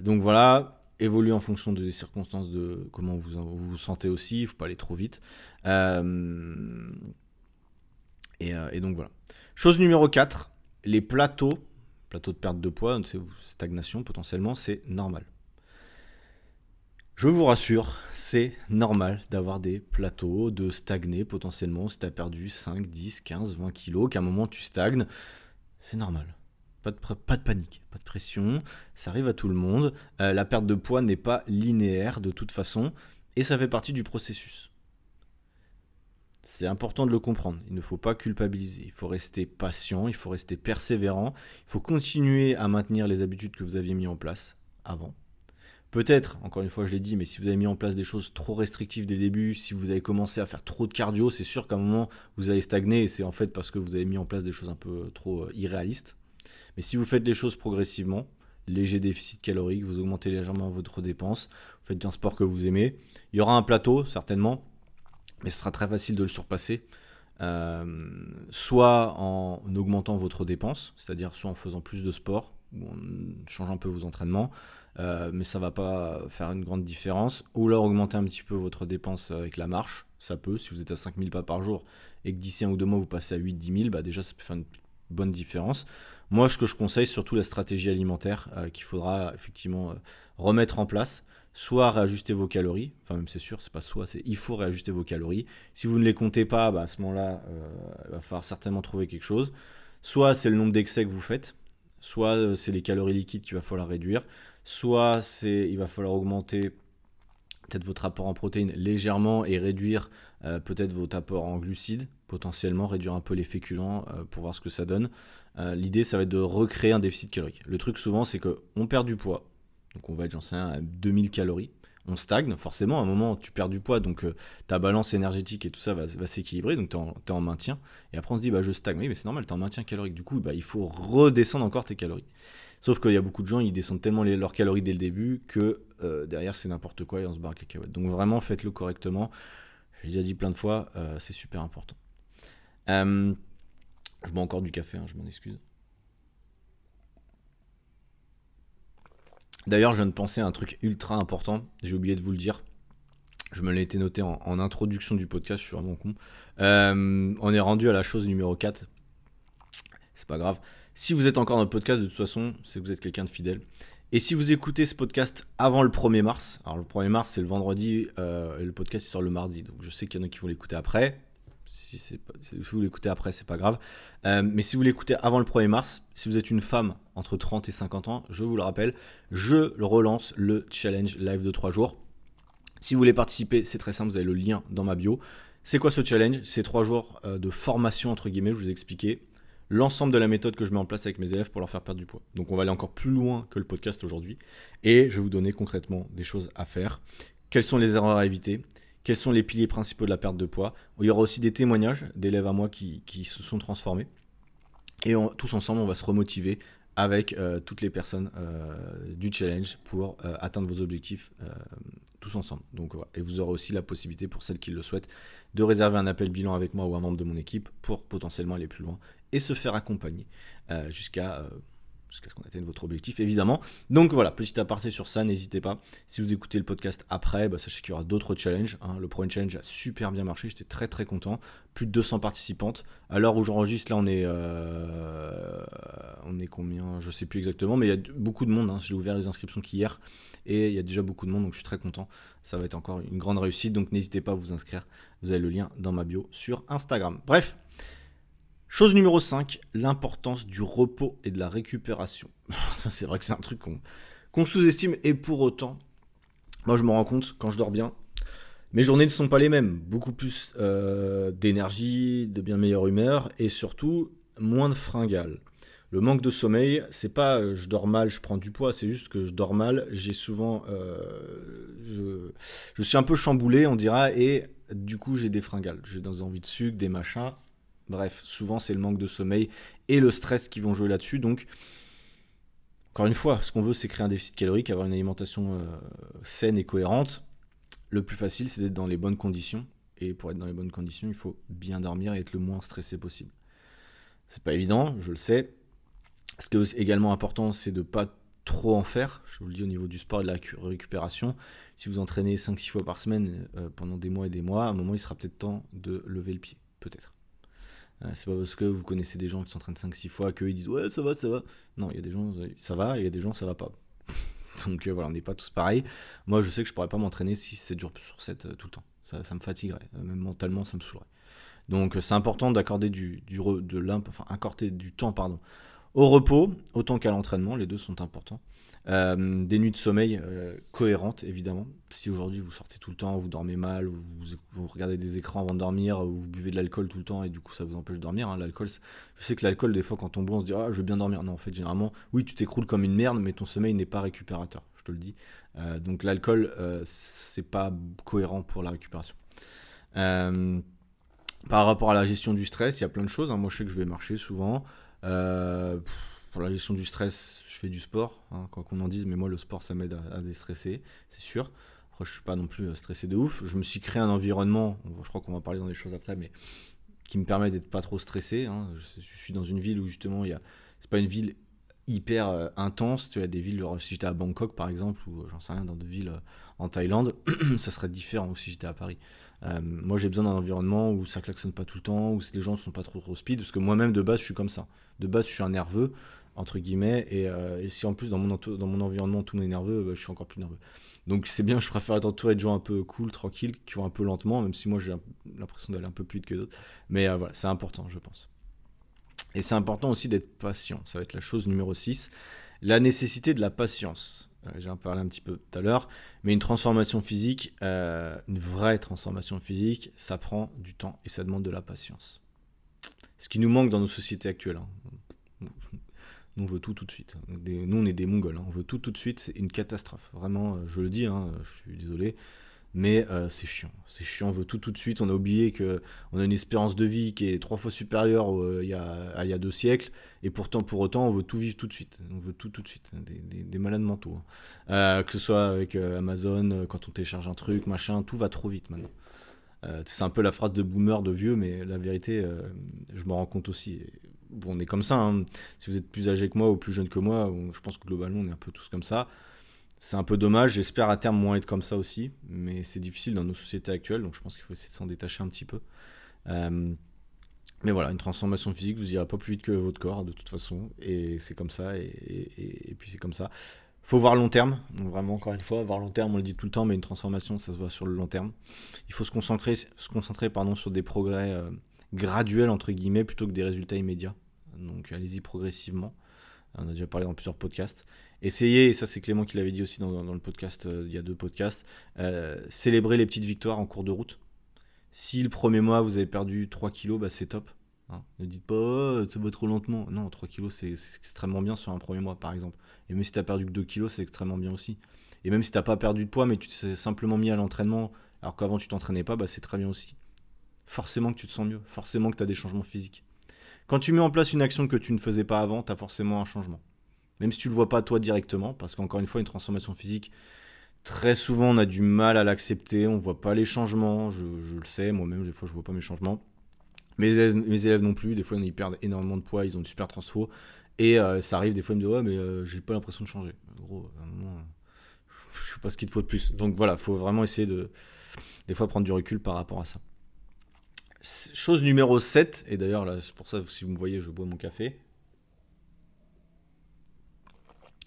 Donc voilà, évoluer en fonction des circonstances, de comment vous vous sentez aussi, il faut pas aller trop vite. Et donc voilà. Chose numéro 4, les plateaux de perte de poids, stagnation potentiellement, c'est normal. Je vous rassure, c'est normal d'avoir des plateaux, de stagner potentiellement si tu as perdu 5, 10, 15, 20 kilos, qu'à un moment tu stagnes. C'est normal. Pas de panique, pas de pression, ça arrive à tout le monde. La perte de poids n'est pas linéaire de toute façon, et ça fait partie du processus. C'est important de le comprendre, il ne faut pas culpabiliser, il faut rester patient, il faut rester persévérant, il faut continuer à maintenir les habitudes que vous aviez mis en place avant. Peut-être, encore une fois je l'ai dit, mais si vous avez mis en place des choses trop restrictives dès le début, si vous avez commencé à faire trop de cardio, c'est sûr qu'à un moment vous allez stagner, et c'est en fait parce que vous avez mis en place des choses un peu trop irréalistes. Mais si vous faites les choses progressivement, léger déficit calorique, vous augmentez légèrement votre dépense, vous faites un sport que vous aimez, il y aura un plateau certainement, mais ce sera très facile de le surpasser. Soit en augmentant votre dépense, c'est-à-dire soit en faisant plus de sport, ou en changeant un peu vos entraînements, mais ça va pas faire une grande différence, ou alors augmenter un petit peu votre dépense avec la marche, ça peut, si vous êtes à 5000 pas par jour, et que d'ici 1 ou 2 mois vous passez à 8-10 000, bah déjà ça peut faire une bonne différence. Moi ce que je conseille, surtout la stratégie alimentaire qu'il faudra effectivement remettre en place, soit réajuster vos calories, enfin même c'est sûr, c'est pas soit, c'est il faut réajuster vos calories. Si vous ne les comptez pas, bah à ce moment-là, il va falloir certainement trouver quelque chose. Soit c'est le nombre d'excès que vous faites, soit c'est les calories liquides qu'il va falloir réduire, soit il va falloir augmenter peut-être votre apport en protéines légèrement et réduire peut-être votre apport en glucides, potentiellement réduire un peu les féculents pour voir ce que ça donne. L'idée, ça va être de recréer un déficit calorique. Le truc souvent, c'est qu'on perd du poids, donc on va être, j'en sais rien, à 2000 calories. On stagne, forcément, à un moment tu perds du poids, donc ta balance énergétique et tout ça va s'équilibrer, donc tu es en maintien. Et après on se dit, bah je stagne, oui mais c'est normal, tu es en maintien calorique, du coup bah, il faut redescendre encore tes calories. Sauf qu'il y a beaucoup de gens, ils descendent tellement leurs calories dès le début que derrière c'est n'importe quoi et on se barre à cacahuètes. Donc vraiment faites-le correctement, j'ai déjà dit plein de fois, c'est super important. Je bois encore du café, je m'en excuse. D'ailleurs, je viens de penser à un truc ultra important, j'ai oublié de vous le dire. Je me l'ai été noté en introduction du podcast, je suis vraiment con. On est rendu à la chose numéro 4. C'est pas grave. Si vous êtes encore dans le podcast, de toute façon, c'est que vous êtes quelqu'un de fidèle. Et si vous écoutez ce podcast avant le 1er mars, alors le 1er mars c'est le vendredi, et le podcast il sort le mardi, donc je sais qu'il y en a qui vont l'écouter après. Si vous l'écoutez après, c'est pas grave. Mais si vous l'écoutez avant le 1er mars, si vous êtes une femme entre 30 et 50 ans, je vous le rappelle, je relance le challenge live de 3 jours. Si vous voulez participer, c'est très simple, vous avez le lien dans ma bio. C'est quoi ce challenge ? C'est 3 jours de formation, entre guillemets, je vous ai expliqué l'ensemble de la méthode que je mets en place avec mes élèves pour leur faire perdre du poids. Donc on va aller encore plus loin que le podcast aujourd'hui. Et je vais vous donner concrètement des choses à faire. Quelles sont les erreurs à éviter ? Quels sont les piliers principaux de la perte de poids ? Il y aura aussi des témoignages d'élèves à moi qui se sont transformés. Et tous ensemble, on va se remotiver avec toutes les personnes du challenge pour atteindre vos objectifs tous ensemble. Donc, voilà. Et vous aurez aussi la possibilité, pour celles qui le souhaitent, de réserver un appel bilan avec moi ou un membre de mon équipe pour potentiellement aller plus loin et se faire accompagner jusqu'à ce qu'on atteigne votre objectif, évidemment. Donc voilà, petit aparté sur ça, n'hésitez pas. Si vous écoutez le podcast après, sachez qu'il y aura d'autres challenges. Le premier challenge a super bien marché, j'étais très très content. Plus de 200 participantes. À l'heure où j'enregistre, là on est combien ? Je sais plus exactement, mais il y a beaucoup de monde. J'ai ouvert les inscriptions qu'hier et il y a déjà beaucoup de monde, donc je suis très content. Ça va être encore une grande réussite, donc n'hésitez pas à vous inscrire. Vous avez le lien dans ma bio sur Instagram. Bref. Chose numéro 5, l'importance du repos et de la récupération. Ça, c'est vrai que c'est un truc qu'on sous-estime, et pour autant, moi je me rends compte, quand je dors bien, mes journées ne sont pas les mêmes. Beaucoup plus d'énergie, de bien meilleure humeur, et surtout, moins de fringales. Le manque de sommeil, c'est pas je dors mal, je prends du poids, c'est juste que je dors mal, j'ai souvent, je suis un peu chamboulé, on dira, et du coup j'ai des fringales, j'ai des envies de sucre, des machins. Bref, souvent c'est le manque de sommeil et le stress qui vont jouer là-dessus. Donc, encore une fois, ce qu'on veut, c'est créer un déficit calorique, avoir une alimentation saine et cohérente. Le plus facile, c'est d'être dans les bonnes conditions. Et pour être dans les bonnes conditions, il faut bien dormir et être le moins stressé possible. C'est pas évident, je le sais. Ce qui est également important, c'est de ne pas trop en faire. Je vous le dis au niveau du sport et de la récupération. Si vous entraînez 5-6 fois par semaine pendant des mois et des mois, à un moment, il sera peut-être temps de lever le pied. Peut-être. C'est pas parce que vous connaissez des gens qui s'entraînent 5-6 fois qu'eux ils disent ouais, ça va, ça va. Non, il y a des gens, ça va, et il y a des gens, ça va pas. Donc voilà, on n'est pas tous pareils. Moi, je sais que je pourrais pas m'entraîner 6-7 jours sur 7 tout le temps. Ça me fatiguerait. Même mentalement, ça me saoulerait. Donc c'est important d'accorder accorder du temps pardon, au repos, autant qu'à l'entraînement, les deux sont importants. Des nuits de sommeil cohérentes, évidemment. Si aujourd'hui vous sortez tout le temps, vous dormez mal, vous regardez des écrans avant de dormir, ou vous buvez de l'alcool tout le temps et du coup ça vous empêche de dormir. Hein, l'alcool, je sais que l'alcool, des fois, quand on boit, on se dit ah, je vais bien dormir. Non, en fait, généralement, oui, tu t'écroules comme une merde, mais ton sommeil n'est pas récupérateur, je te le dis. Donc l'alcool, c'est pas cohérent pour la récupération. Par rapport à la gestion du stress, il y a plein de choses. Hein. Moi, je sais que je vais marcher souvent. Euh, pour la gestion du stress, je fais du sport, hein, quoi qu'on en dise, mais moi, le sport, ça m'aide à déstresser, c'est sûr. Après, je suis pas non plus stressé de ouf. Je me suis créé un environnement, je crois qu'on va parler dans des choses après, mais qui me permet d'être pas trop stressé. Hein. Je suis dans une ville où justement, c'est pas une ville hyper intense. Tu as des villes, genre si j'étais à Bangkok par exemple, ou j'en sais rien, dans des villes en Thaïlande, ça serait différent si j'étais à Paris. Moi j'ai besoin d'un environnement où ça klaxonne pas tout le temps, où les gens sont pas trop speed, parce que moi-même de base je suis comme ça. De base je suis un nerveux, entre guillemets, et si en plus dans mon environnement tout le monde est nerveux, bah, je suis encore plus nerveux. Donc c'est bien, je préfère être entouré de gens un peu cool, tranquilles, qui vont un peu lentement, même si moi j'ai l'impression d'aller un peu plus vite que d'autres. Mais voilà, c'est important je pense. Et c'est important aussi d'être patient. Ça va être la chose numéro 6. La nécessité de la patience. J'en parlais un petit peu tout à l'heure. Mais une transformation physique, une vraie transformation physique, ça prend du temps et ça demande de la patience. Ce qui nous manque dans nos sociétés actuelles. Hein. Nous, on veut tout de suite. Nous, on est des Mongols. Hein. On veut tout de suite. C'est une catastrophe. Vraiment, je le dis, hein, je suis désolé. Mais c'est chiant. C'est chiant, on veut tout de suite. On a oublié qu'on a une espérance de vie qui est 3 fois supérieure à il y a 2 siècles. Et pourtant, pour autant, on veut tout vivre tout de suite. On veut tout de suite. Des malades mentaux. Hein. Que ce soit avec Amazon, quand on télécharge un truc, machin, tout va trop vite maintenant. C'est un peu la phrase de boomer, de vieux, mais la vérité, je m'en rends compte aussi. Bon, on est comme ça. Hein. Si vous êtes plus âgé que moi ou plus jeune que moi, je pense que globalement, on est un peu tous comme ça. C'est un peu dommage, j'espère à terme moins être comme ça aussi, mais c'est difficile dans nos sociétés actuelles, donc je pense qu'il faut essayer de s'en détacher un petit peu. Euh, mais voilà, une transformation physique, vous irez pas plus vite que votre corps de toute façon, et c'est comme ça, et puis c'est comme ça. Faut voir long terme, donc vraiment encore une fois, voir long terme, on le dit tout le temps, mais une transformation, ça se voit sur le long terme. Il faut se concentrer pardon, sur des progrès graduels, entre guillemets, plutôt que des résultats immédiats. Donc allez-y progressivement. On a déjà parlé dans plusieurs podcasts. Essayez, et ça c'est Clément qui l'avait dit aussi dans le podcast, il y a 2 podcasts, célébrer les petites victoires en cours de route. Si le premier mois vous avez perdu 3 kilos, bah c'est top. Hein. Ne dites pas oh, ça va trop lentement. Non, 3 kilos c'est extrêmement bien sur un premier mois par exemple. Et même si tu as perdu que 2 kilos, c'est extrêmement bien aussi. Et même si tu n'as pas perdu de poids, mais tu t'es simplement mis à l'entraînement alors qu'avant tu t'entraînais pas, bah c'est très bien aussi. Forcément que tu te sens mieux, forcément que tu as des changements physiques. Quand tu mets en place une action que tu ne faisais pas avant, tu as forcément un changement. Même si tu ne le vois pas toi directement, parce qu'encore une fois, une transformation physique, très souvent on a du mal à l'accepter, on ne voit pas les changements, je le sais, moi-même des fois je ne vois pas mes changements. Mes élèves non plus, des fois ils perdent énormément de poids, ils ont une super transfo, et ça arrive des fois ils me disent ouais mais j'ai pas l'impression de changer. Gros, à un moment, je sais pas ce qu'il te faut de plus. Donc voilà, il faut vraiment essayer de des fois prendre du recul par rapport à ça. Chose numéro 7, et d'ailleurs là c'est pour ça si vous me voyez je bois mon café,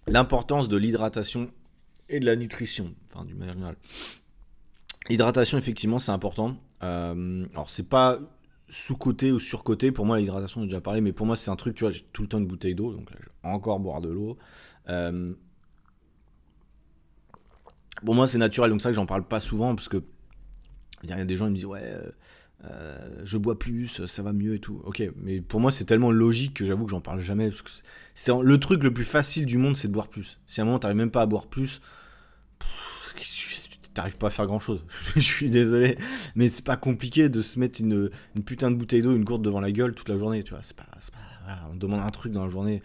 l'importance de l'hydratation et de la nutrition, enfin d'une manière générale. L'hydratation, effectivement, c'est important. Alors, c'est pas sous-côté ou sur-côté. Pour moi, l'hydratation, on a déjà parlé, mais pour moi, c'est un truc, tu vois, j'ai tout le temps une bouteille d'eau, donc là, je vais encore boire de l'eau. Euh, pour moi, c'est naturel, donc ça que j'en parle pas souvent, parce que il y a des gens qui me disent, ouais, je bois plus, ça va mieux et tout. Ok, mais pour moi c'est tellement logique que j'avoue que j'en parle jamais. Parce que le truc le plus facile du monde, c'est de boire plus. Si à un moment t'arrives même pas à boire plus, t'arrives pas à faire grand chose. Je suis désolé, mais c'est pas compliqué de se mettre une putain de bouteille d'eau, une gourde devant la gueule toute la journée. Tu vois, voilà, on te demande un truc dans la journée,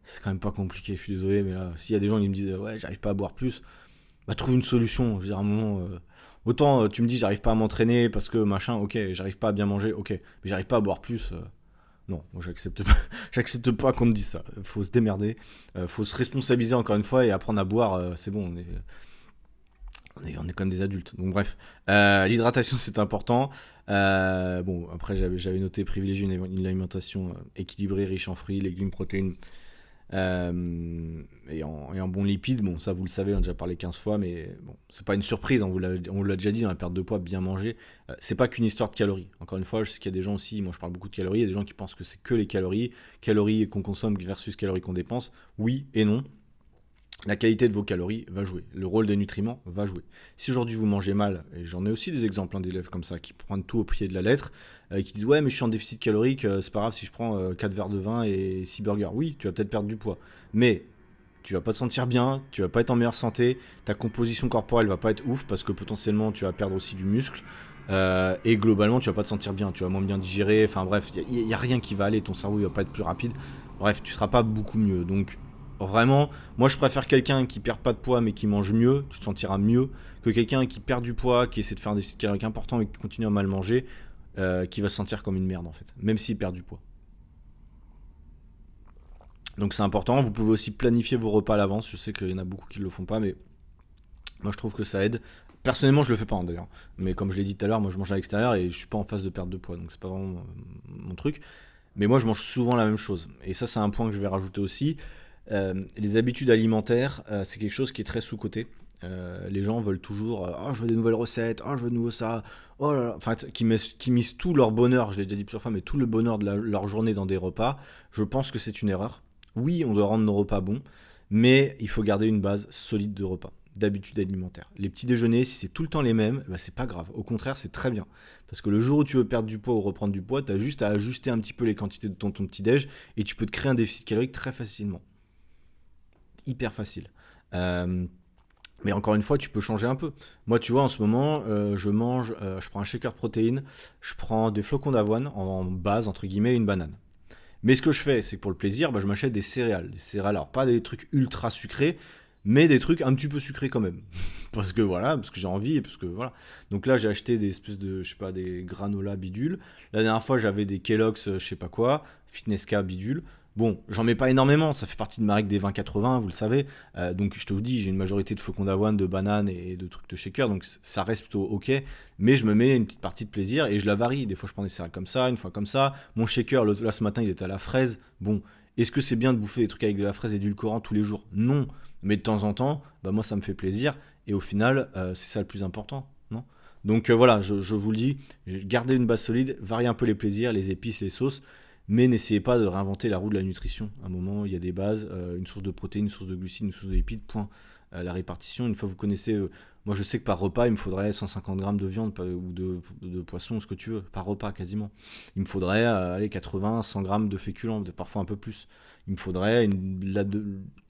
c'est quand même pas compliqué. Je suis désolé, mais là, s'il y a des gens qui me disent ouais, j'arrive pas à boire plus, bah trouve une solution. Je veux dire, à un moment. Autant tu me dis j'arrive pas à m'entraîner parce que machin, ok, j'arrive pas à bien manger, ok, mais j'arrive pas à boire plus, non, moi j'accepte pas, j'accepte pas qu'on me dise ça. Faut se démerder, faut se responsabiliser encore une fois et apprendre à boire, c'est bon, on est quand même des adultes. Donc bref, l'hydratation c'est important. Bon, après j'avais noté privilégier une alimentation équilibrée, riche en fruits, légumes, protéines, et en bons lipides. Bon, ça vous le savez, on a déjà parlé 15 fois, mais bon, c'est pas une surprise, on vous l'a déjà dit dans la perte de poids, bien manger. C'est pas qu'une histoire de calories. Encore une fois, je sais qu'il y a des gens aussi, moi je parle beaucoup de calories, il y a des gens qui pensent que c'est que les calories qu'on consomme versus calories qu'on dépense. Oui et non. La qualité de vos calories va jouer, le rôle des nutriments va jouer. Si aujourd'hui vous mangez mal, et j'en ai aussi des exemples d'élèves comme ça qui prennent tout au pied de la lettre, qui disent ouais mais je suis en déficit calorique, c'est pas grave si je prends 4 verres de vin et 6 burgers. Oui, tu vas peut-être perdre du poids, mais tu vas pas te sentir bien, tu vas pas être en meilleure santé, ta composition corporelle va pas être ouf parce que potentiellement tu vas perdre aussi du muscle, et globalement tu vas pas te sentir bien, tu vas moins bien digérer, enfin bref, il y a rien qui va aller, ton cerveau il va pas être plus rapide, bref, tu seras pas beaucoup mieux. Donc vraiment, moi je préfère quelqu'un qui perd pas de poids mais qui mange mieux, tu te sentiras mieux, que quelqu'un qui perd du poids, qui essaie de faire un déficit calorique important et qui continue à mal manger, qui va se sentir comme une merde en fait, même s'il perd du poids. Donc c'est important, vous pouvez aussi planifier vos repas à l'avance, je sais qu'il y en a beaucoup qui ne le font pas, mais moi je trouve que ça aide. Personnellement je le fais pas d'ailleurs, mais comme je l'ai dit tout à l'heure, moi je mange à l'extérieur et je suis pas en phase de perte de poids, donc c'est pas vraiment mon truc. Mais moi je mange souvent la même chose, et ça c'est un point que je vais rajouter aussi. Les habitudes alimentaires, c'est quelque chose qui est très sous-coté. Les gens veulent toujours oh je veux des nouvelles recettes, oh je veux de nouveau ça, oh là là, enfin qui misent tout leur bonheur, je l'ai déjà dit plusieurs fois, mais tout le bonheur de leur journée dans des repas. Je pense que c'est une erreur. Oui, on doit rendre nos repas bons, mais il faut garder une base solide de repas, d'habitudes alimentaires. Les petits déjeuners, si c'est tout le temps les mêmes, bah c'est pas grave. Au contraire, c'est très bien. Parce que le jour où tu veux perdre du poids ou reprendre du poids, tu as juste à ajuster un petit peu les quantités de ton petit déj et tu peux te créer un déficit calorique très facilement. Hyper facile. Euh, mais encore une fois, tu peux changer un peu. Moi, tu vois, en ce moment, je prends un shaker protéines, je prends des flocons d'avoine en base, entre guillemets, et une banane. Mais ce que je fais, c'est que pour le plaisir, bah, je m'achète des céréales. Des céréales, alors pas des trucs ultra sucrés, mais des trucs un petit peu sucrés quand même. Parce que voilà, parce que j'ai envie, et parce que voilà. Donc là, j'ai acheté des espèces de, je sais pas, des granola bidule. La dernière fois, j'avais des Kellogg's, je sais pas quoi, Fitness K bidule. Bon, j'en mets pas énormément, ça fait partie de ma règle des 20-80, vous le savez. Donc je te vous dis, j'ai une majorité de flocons d'avoine, de bananes et de trucs de shaker, donc ça reste plutôt ok. Mais je me mets une petite partie de plaisir et je la varie. Des fois, je prends des céréales comme ça, une fois comme ça. Mon shaker, là ce matin, il était à la fraise. Bon, est-ce que c'est bien de bouffer des trucs avec de la fraise édulcorant tous les jours? Non. Mais de temps en temps, bah moi ça me fait plaisir. Et au final, c'est ça le plus important, non? Donc voilà, je vous le dis, gardez une base solide, variez un peu les plaisirs, les épices, les sauces, mais n'essayez pas de réinventer la roue de la nutrition. À un moment, il y a des bases, une source de protéines, une source de glucides, une source de lipides, point. La répartition, une fois que vous connaissez, moi je sais que par repas, il me faudrait 150 grammes de viande ou de poisson, ce que tu veux, par repas quasiment. Il me faudrait allez, 80, 100 grammes de féculents, parfois un peu plus. Il me faudrait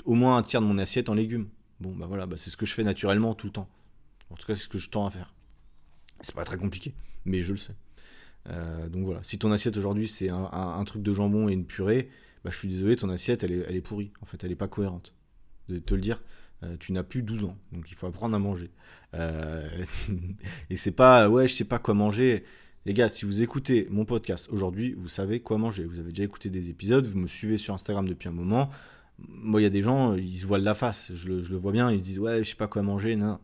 au moins un tiers de mon assiette en légumes. Bon, bah voilà, bah c'est ce que je fais naturellement tout le temps. En tout cas, c'est ce que je tends à faire. C'est pas très compliqué, mais je le sais. Donc voilà, si ton assiette aujourd'hui c'est un truc de jambon et une purée, bah je suis désolé, ton assiette elle est pourrie. En fait, elle est pas cohérente. De te le dire, tu n'as plus 12 ans, donc il faut apprendre à manger. Euh, et c'est pas, ouais, je sais pas quoi manger. Les gars, si vous écoutez mon podcast aujourd'hui, vous savez quoi manger. Vous avez déjà écouté des épisodes, vous me suivez sur Instagram depuis un moment. Moi, il y a des gens, ils se voilent la face. Je le vois bien, ils se disent, ouais, je sais pas quoi manger. Non.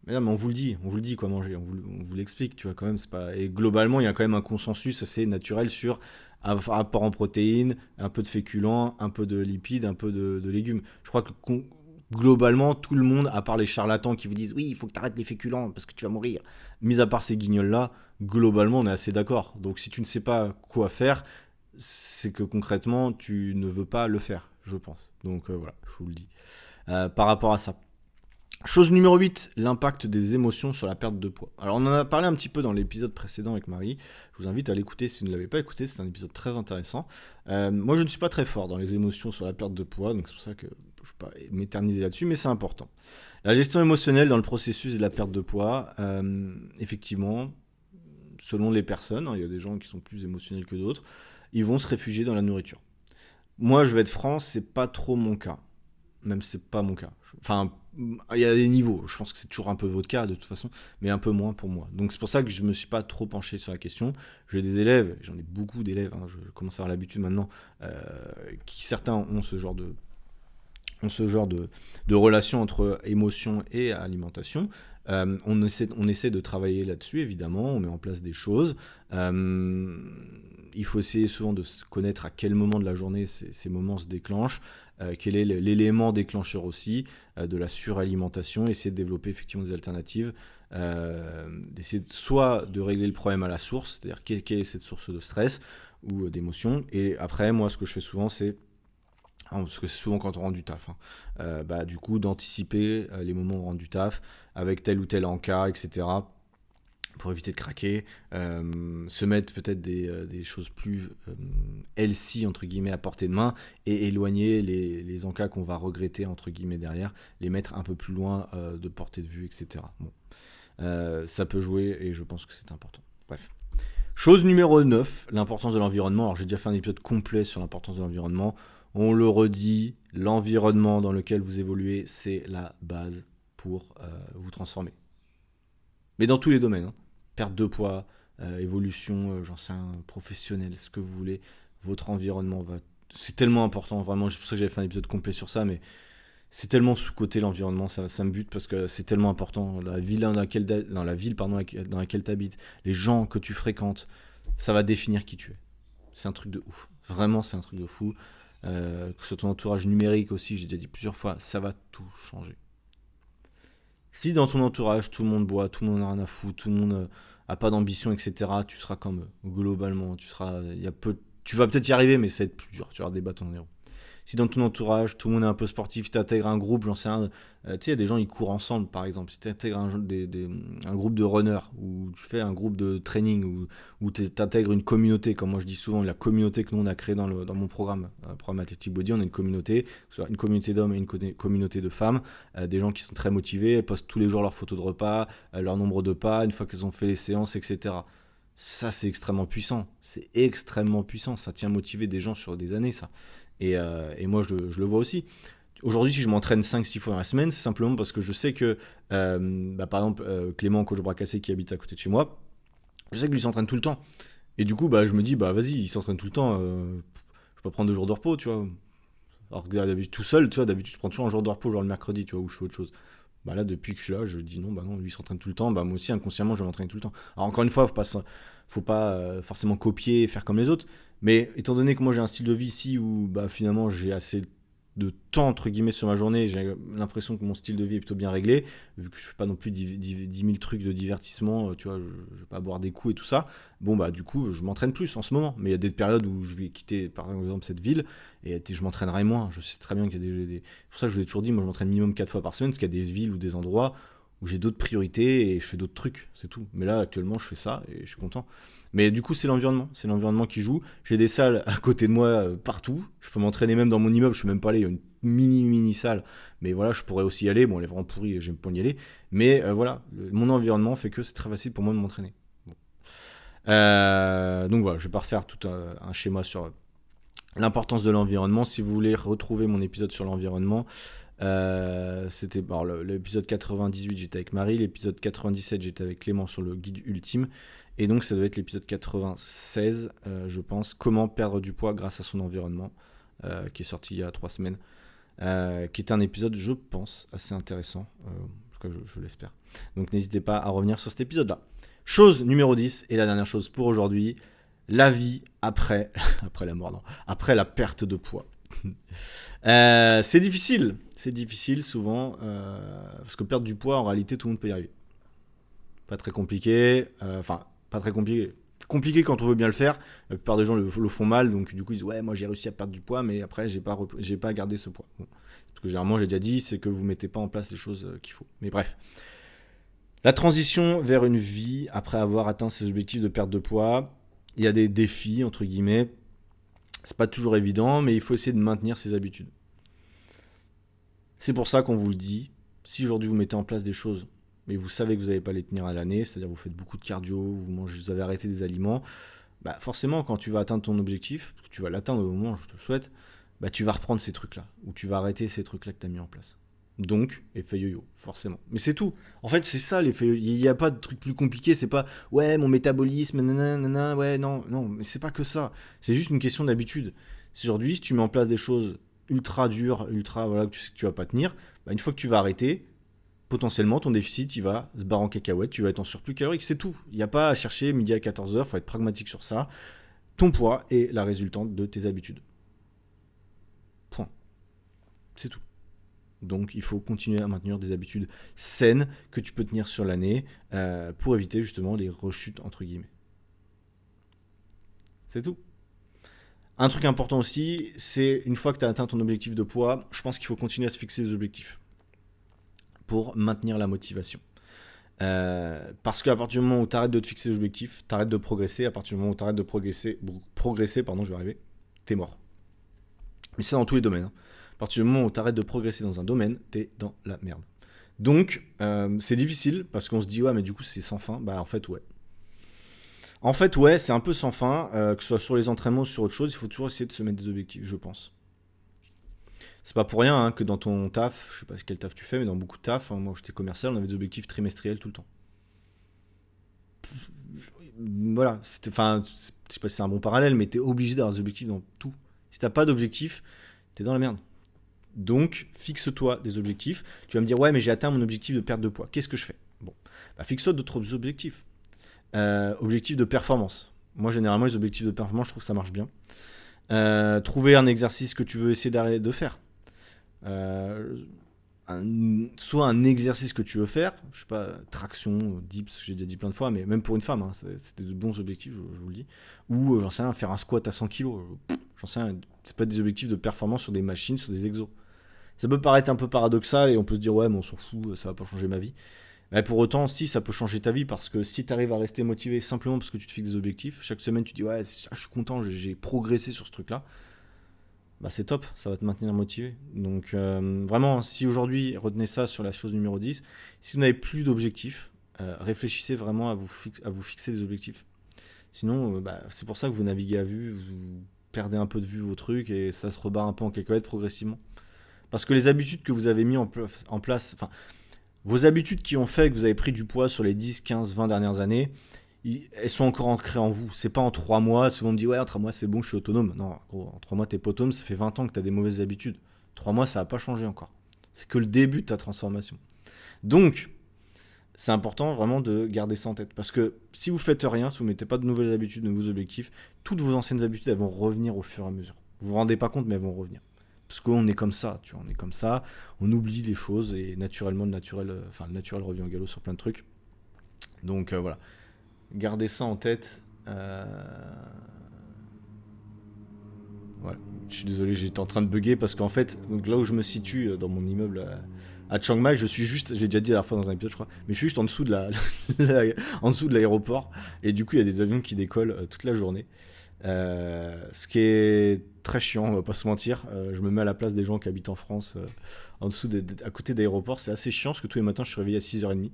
Mais non, mais on vous le dit quoi manger, on vous l'explique, tu vois, quand même. C'est pas... Et globalement, il y a quand même un consensus assez naturel sur un apport en protéines, un peu de féculents, un peu de lipides, un peu de légumes. Je crois que globalement, tout le monde, à part les charlatans qui vous disent oui, il faut que tu arrêtes les féculents parce que tu vas mourir, mis à part ces guignols-là, globalement, on est assez d'accord. Donc si tu ne sais pas quoi faire, c'est que concrètement, tu ne veux pas le faire, je pense. Donc voilà, je vous le dis. Par rapport à ça. Chose numéro 8, l'impact des émotions sur la perte de poids. Alors on en a parlé un petit peu dans l'épisode précédent avec Marie, je vous invite à l'écouter si vous ne l'avez pas écouté, c'est un épisode très intéressant. Moi je ne suis pas très fort dans les émotions sur la perte de poids, donc c'est pour ça que je ne vais pas m'éterniser là-dessus, mais c'est important. La gestion émotionnelle dans le processus de la perte de poids, effectivement, selon les personnes, il y a des gens qui sont plus émotionnels que d'autres, ils vont se réfugier dans la nourriture. Moi je vais être franc, c'est pas trop mon cas. Même si c'est pas mon cas. Enfin, il y a des niveaux. Je pense que c'est toujours un peu votre cas de toute façon, mais un peu moins pour moi. Donc c'est pour ça que je me suis pas trop penché sur la question. J'ai des élèves, j'en ai beaucoup d'élèves, je commence à avoir l'habitude maintenant, qui certains ont ce genre de relation entre émotion et alimentation. On essaie de travailler là-dessus, évidemment, on met en place des choses. Il faut essayer souvent de connaître à quel moment de la journée ces moments se déclenchent, quel est l'élément déclencheur aussi de la suralimentation, essayer de développer effectivement des alternatives, d'essayer soit de régler le problème à la source, c'est-à-dire quelle est cette source de stress ou d'émotion, et après, moi, ce que je fais souvent, c'est parce que c'est souvent quand on rentre du taf, du coup d'anticiper les moments où on rentre du taf avec tel ou tel encas, etc., pour éviter de craquer, se mettre peut-être des choses plus healthy entre guillemets à portée de main et éloigner les encas qu'on va regretter entre guillemets derrière, les mettre un peu plus loin de portée de vue, etc. Bon. Ça peut jouer et je pense que c'est important. Bref. Chose numéro 9, l'importance de l'environnement. Alors j'ai déjà fait un épisode complet sur l'importance de l'environnement. On le redit, l'environnement dans lequel vous évoluez, c'est la base pour vous transformer. Mais dans tous les domaines, perte de poids, évolution, j'en sais un, professionnel, ce que vous voulez, votre environnement va... C'est tellement important, vraiment, c'est pour ça que j'avais fait un épisode complet sur ça, mais c'est tellement sous-coté l'environnement, ça me bute parce que c'est tellement important. La ville dans laquelle tu habites, les gens que tu fréquentes, ça va définir qui tu es. C'est un truc de ouf. Vraiment, c'est un truc de fou. Que ce soit ton entourage numérique aussi, j'ai déjà dit plusieurs fois, ça va tout changer. Si dans ton entourage, tout le monde boit, tout le monde n'a rien à foutre, tout le monde a pas d'ambition, etc., tu seras comme eux. Globalement, tu vas peut-être y arriver, mais ça va être plus dur. Tu vas avoir des bâtons dans les roues. Si dans ton entourage, tout le monde est un peu sportif, tu intègres un groupe, j'en sais rien, tu sais, il y a des gens, ils courent ensemble, par exemple. Si tu intègres un groupe de runners, ou tu fais un groupe de training, ou tu intègres une communauté, comme moi je dis souvent, la communauté que nous on a créée dans mon programme Athletic Body, on a une communauté, soit une communauté d'hommes et une communauté de femmes, des gens qui sont très motivés, elles postent tous les jours leurs photos de repas, leur nombre de pas, une fois qu'elles ont fait les séances, etc. Ça, c'est extrêmement puissant. C'est extrêmement puissant. Ça tient à motiver des gens sur des années, ça. Et moi, je le vois aussi. Aujourd'hui, si je m'entraîne 5-6 fois dans la semaine, c'est simplement parce que je sais que, par exemple, Clément, coach bras cassé, qui habite à côté de chez moi, je sais que lui s'entraîne tout le temps. Et du coup, je me dis, vas-y, il s'entraîne tout le temps, je vais pas prendre 2 jours de repos, tu vois. Alors que d'habitude, tout seul, tu vois, d'habitude, je prends toujours un jour de repos, genre le mercredi, tu vois, où je fais autre chose. Là, depuis que je suis là, je dis non, lui il s'entraîne tout le temps, moi aussi, inconsciemment, je vais m'entraîner tout le temps. Alors, encore une fois, faut pas forcément copier et faire comme les autres, mais étant donné que moi j'ai un style de vie ici où finalement j'ai assez de temps entre guillemets sur ma journée, j'ai l'impression que mon style de vie est plutôt bien réglé, vu que je fais pas non plus 10 000 trucs de divertissement, tu vois, je vais pas boire des coups et tout ça. Du coup, je m'entraîne plus en ce moment, mais il y a des périodes où je vais quitter par exemple cette ville et je m'entraînerai moins. Je sais très bien qu'il y a pour ça que je vous ai toujours dit, moi je m'entraîne minimum 4 fois par semaine, parce qu'il y a des villes ou des endroits où j'ai d'autres priorités et je fais d'autres trucs, c'est tout. Mais là, actuellement, je fais ça et je suis content. Mais du coup, c'est l'environnement qui joue. J'ai des salles à côté de moi partout. Je peux m'entraîner même dans mon immeuble, je suis même pas allé, il y a une mini salle. Mais voilà, je pourrais aussi y aller. Bon, elle est vraiment pourrie, j'aime pas y aller. Mais mon environnement fait que c'est très facile pour moi de m'entraîner. Bon. Donc voilà, je vais pas refaire tout un schéma sur l'importance de l'environnement. Si vous voulez retrouver mon épisode sur l'environnement, c'était l'épisode 98, j'étais avec Marie, l'épisode 97, j'étais avec Clément sur le guide ultime, et donc ça devait être l'épisode 96, je pense, comment perdre du poids grâce à son environnement, qui est sorti il y a 3 semaines, qui est un épisode, je pense, assez intéressant, en tout cas je l'espère. Donc n'hésitez pas à revenir sur cet épisode-là. Chose numéro 10, et la dernière chose pour aujourd'hui, la vie après la mort, non, après la perte de poids. C'est difficile souvent, parce que perdre du poids, en réalité, tout le monde peut y arriver. Pas très compliqué, compliqué quand on veut bien le faire. La plupart des gens le font mal, donc du coup ils disent ouais moi j'ai réussi à perdre du poids, mais après j'ai pas gardé ce poids. Bon. Parce que généralement j'ai déjà dit, c'est que vous mettez pas en place les choses qu'il faut. Mais bref. La transition vers une vie après avoir atteint ses objectifs de perte de poids, il y a des défis entre guillemets. C'est pas toujours évident, mais il faut essayer de maintenir ses habitudes. C'est pour ça qu'on vous le dit. Si aujourd'hui vous mettez en place des choses, mais vous savez que vous n'allez pas les tenir à l'année, c'est-à-dire vous faites beaucoup de cardio, vous avez arrêté des aliments, bah forcément quand tu vas atteindre ton objectif, parce que tu vas l'atteindre au moment où je te le souhaite, bah tu vas reprendre ces trucs-là, ou tu vas arrêter ces trucs-là que tu as mis en place. Donc, effet yo-yo, forcément. Mais c'est tout. En fait, c'est ça l'effet yo-yo. Il n'y a pas de truc plus compliqué. C'est pas, ouais, mon métabolisme, nanana, ouais, non, non. Mais c'est pas que ça. C'est juste une question d'habitude. Aujourd'hui, si tu mets en place des choses ultra dures, voilà, que tu sais que tu vas pas tenir, bah, une fois que tu vas arrêter, potentiellement, ton déficit, il va se barrer en cacahuète. Tu vas être en surplus calorique. C'est tout. Il n'y a pas à chercher midi à 14h. Il faut être pragmatique sur ça. Ton poids est la résultante de tes habitudes. Point. C'est tout. Donc il faut continuer à maintenir des habitudes saines que tu peux tenir sur l'année pour éviter justement les rechutes entre guillemets. C'est tout. Un truc important aussi, c'est une fois que tu as atteint ton objectif de poids, je pense qu'il faut continuer à se fixer des objectifs pour maintenir la motivation. Parce qu'à partir du moment où tu arrêtes de te fixer des objectifs, tu arrêtes de progresser. À partir du moment où tu arrêtes de progresser, je vais arriver, t'es mort. Mais c'est dans tous les domaines. Hein. À partir du moment où tu arrêtes de progresser dans un domaine, t'es dans la merde. Donc, c'est difficile parce qu'on se dit, ouais, mais du coup, c'est sans fin. Bah, en fait, ouais. En fait, ouais, c'est un peu sans fin, que ce soit sur les entraînements ou sur autre chose, il faut toujours essayer de se mettre des objectifs, je pense. C'est pas pour rien hein, que dans ton taf, je sais pas quel taf tu fais, mais dans beaucoup de taf, hein, moi j'étais commercial, on avait des objectifs trimestriels tout le temps. Voilà, enfin, je sais pas si c'est un bon parallèle, mais t'es obligé d'avoir des objectifs dans tout. Si t'as pas d'objectifs, t'es dans la merde. Donc, fixe-toi des objectifs. Tu vas me dire, ouais, mais j'ai atteint mon objectif de perte de poids. Qu'est-ce que je fais? Bon, bah, fixe-toi d'autres objectifs. Objectifs de performance. Moi, généralement, les objectifs de performance, je trouve que ça marche bien. Trouver un exercice que tu veux essayer d'arrêter de faire. Soit un exercice que tu veux faire, je sais pas, traction, dips, j'ai déjà dit plein de fois, mais même pour une femme, hein, c'était de bons objectifs, je vous le dis. Ou j'en sais rien, faire un squat à 100 kg. J'en sais rien, c'est pas des objectifs de performance sur des machines, sur des exos. Ça peut paraître un peu paradoxal et on peut se dire ouais mais on s'en fout, ça va pas changer ma vie. Mais pour autant, si ça peut changer ta vie parce que si tu arrives à rester motivé simplement parce que tu te fixes des objectifs, chaque semaine tu dis ouais je suis content, j'ai progressé sur ce truc-là, bah c'est top, ça va te maintenir motivé. Donc vraiment, si aujourd'hui, retenez ça sur la chose numéro 10, si vous n'avez plus d'objectifs, réfléchissez vraiment à vous fixer des objectifs. Sinon, c'est pour ça que vous naviguez à vue, vous perdez un peu de vue vos trucs et ça se rebarre un peu en cacahuète progressivement. Parce que les habitudes que vous avez mis en place, enfin, vos habitudes qui ont fait que vous avez pris du poids sur les 10, 15, 20 dernières années, elles sont encore ancrées en vous. C'est pas en 3 mois, souvent on me dit ouais, en 3 mois c'est bon, je suis autonome. Non, gros, en 3 mois t'es pas autonome, ça fait 20 ans que t'as des mauvaises habitudes. 3 mois ça va pas changé encore. C'est que le début de ta transformation. Donc, c'est important vraiment de garder ça en tête. Parce que si vous faites rien, si vous mettez pas de nouvelles habitudes, de nouveaux objectifs, toutes vos anciennes habitudes elles vont revenir au fur et à mesure. Vous vous rendez pas compte, mais elles vont revenir. Parce qu'on est comme ça, tu vois, on est comme ça, on oublie les choses et naturellement le naturel revient au galop sur plein de trucs. Donc voilà, gardez ça en tête. Voilà. Je suis désolé, j'étais en train de bugger parce qu'en fait, donc là où je me situe dans mon immeuble à Chiang Mai, je suis juste, j'ai déjà dit la dernière fois dans un épisode, je crois, mais je suis juste en dessous de en dessous de l'aéroport et du coup il y a des avions qui décollent toute la journée. Ce qui est très chiant, on va pas se mentir. Je me mets à la place des gens qui habitent en France, en dessous, à côté d'aéroports. C'est assez chiant parce que tous les matins je suis réveillé à 6h30.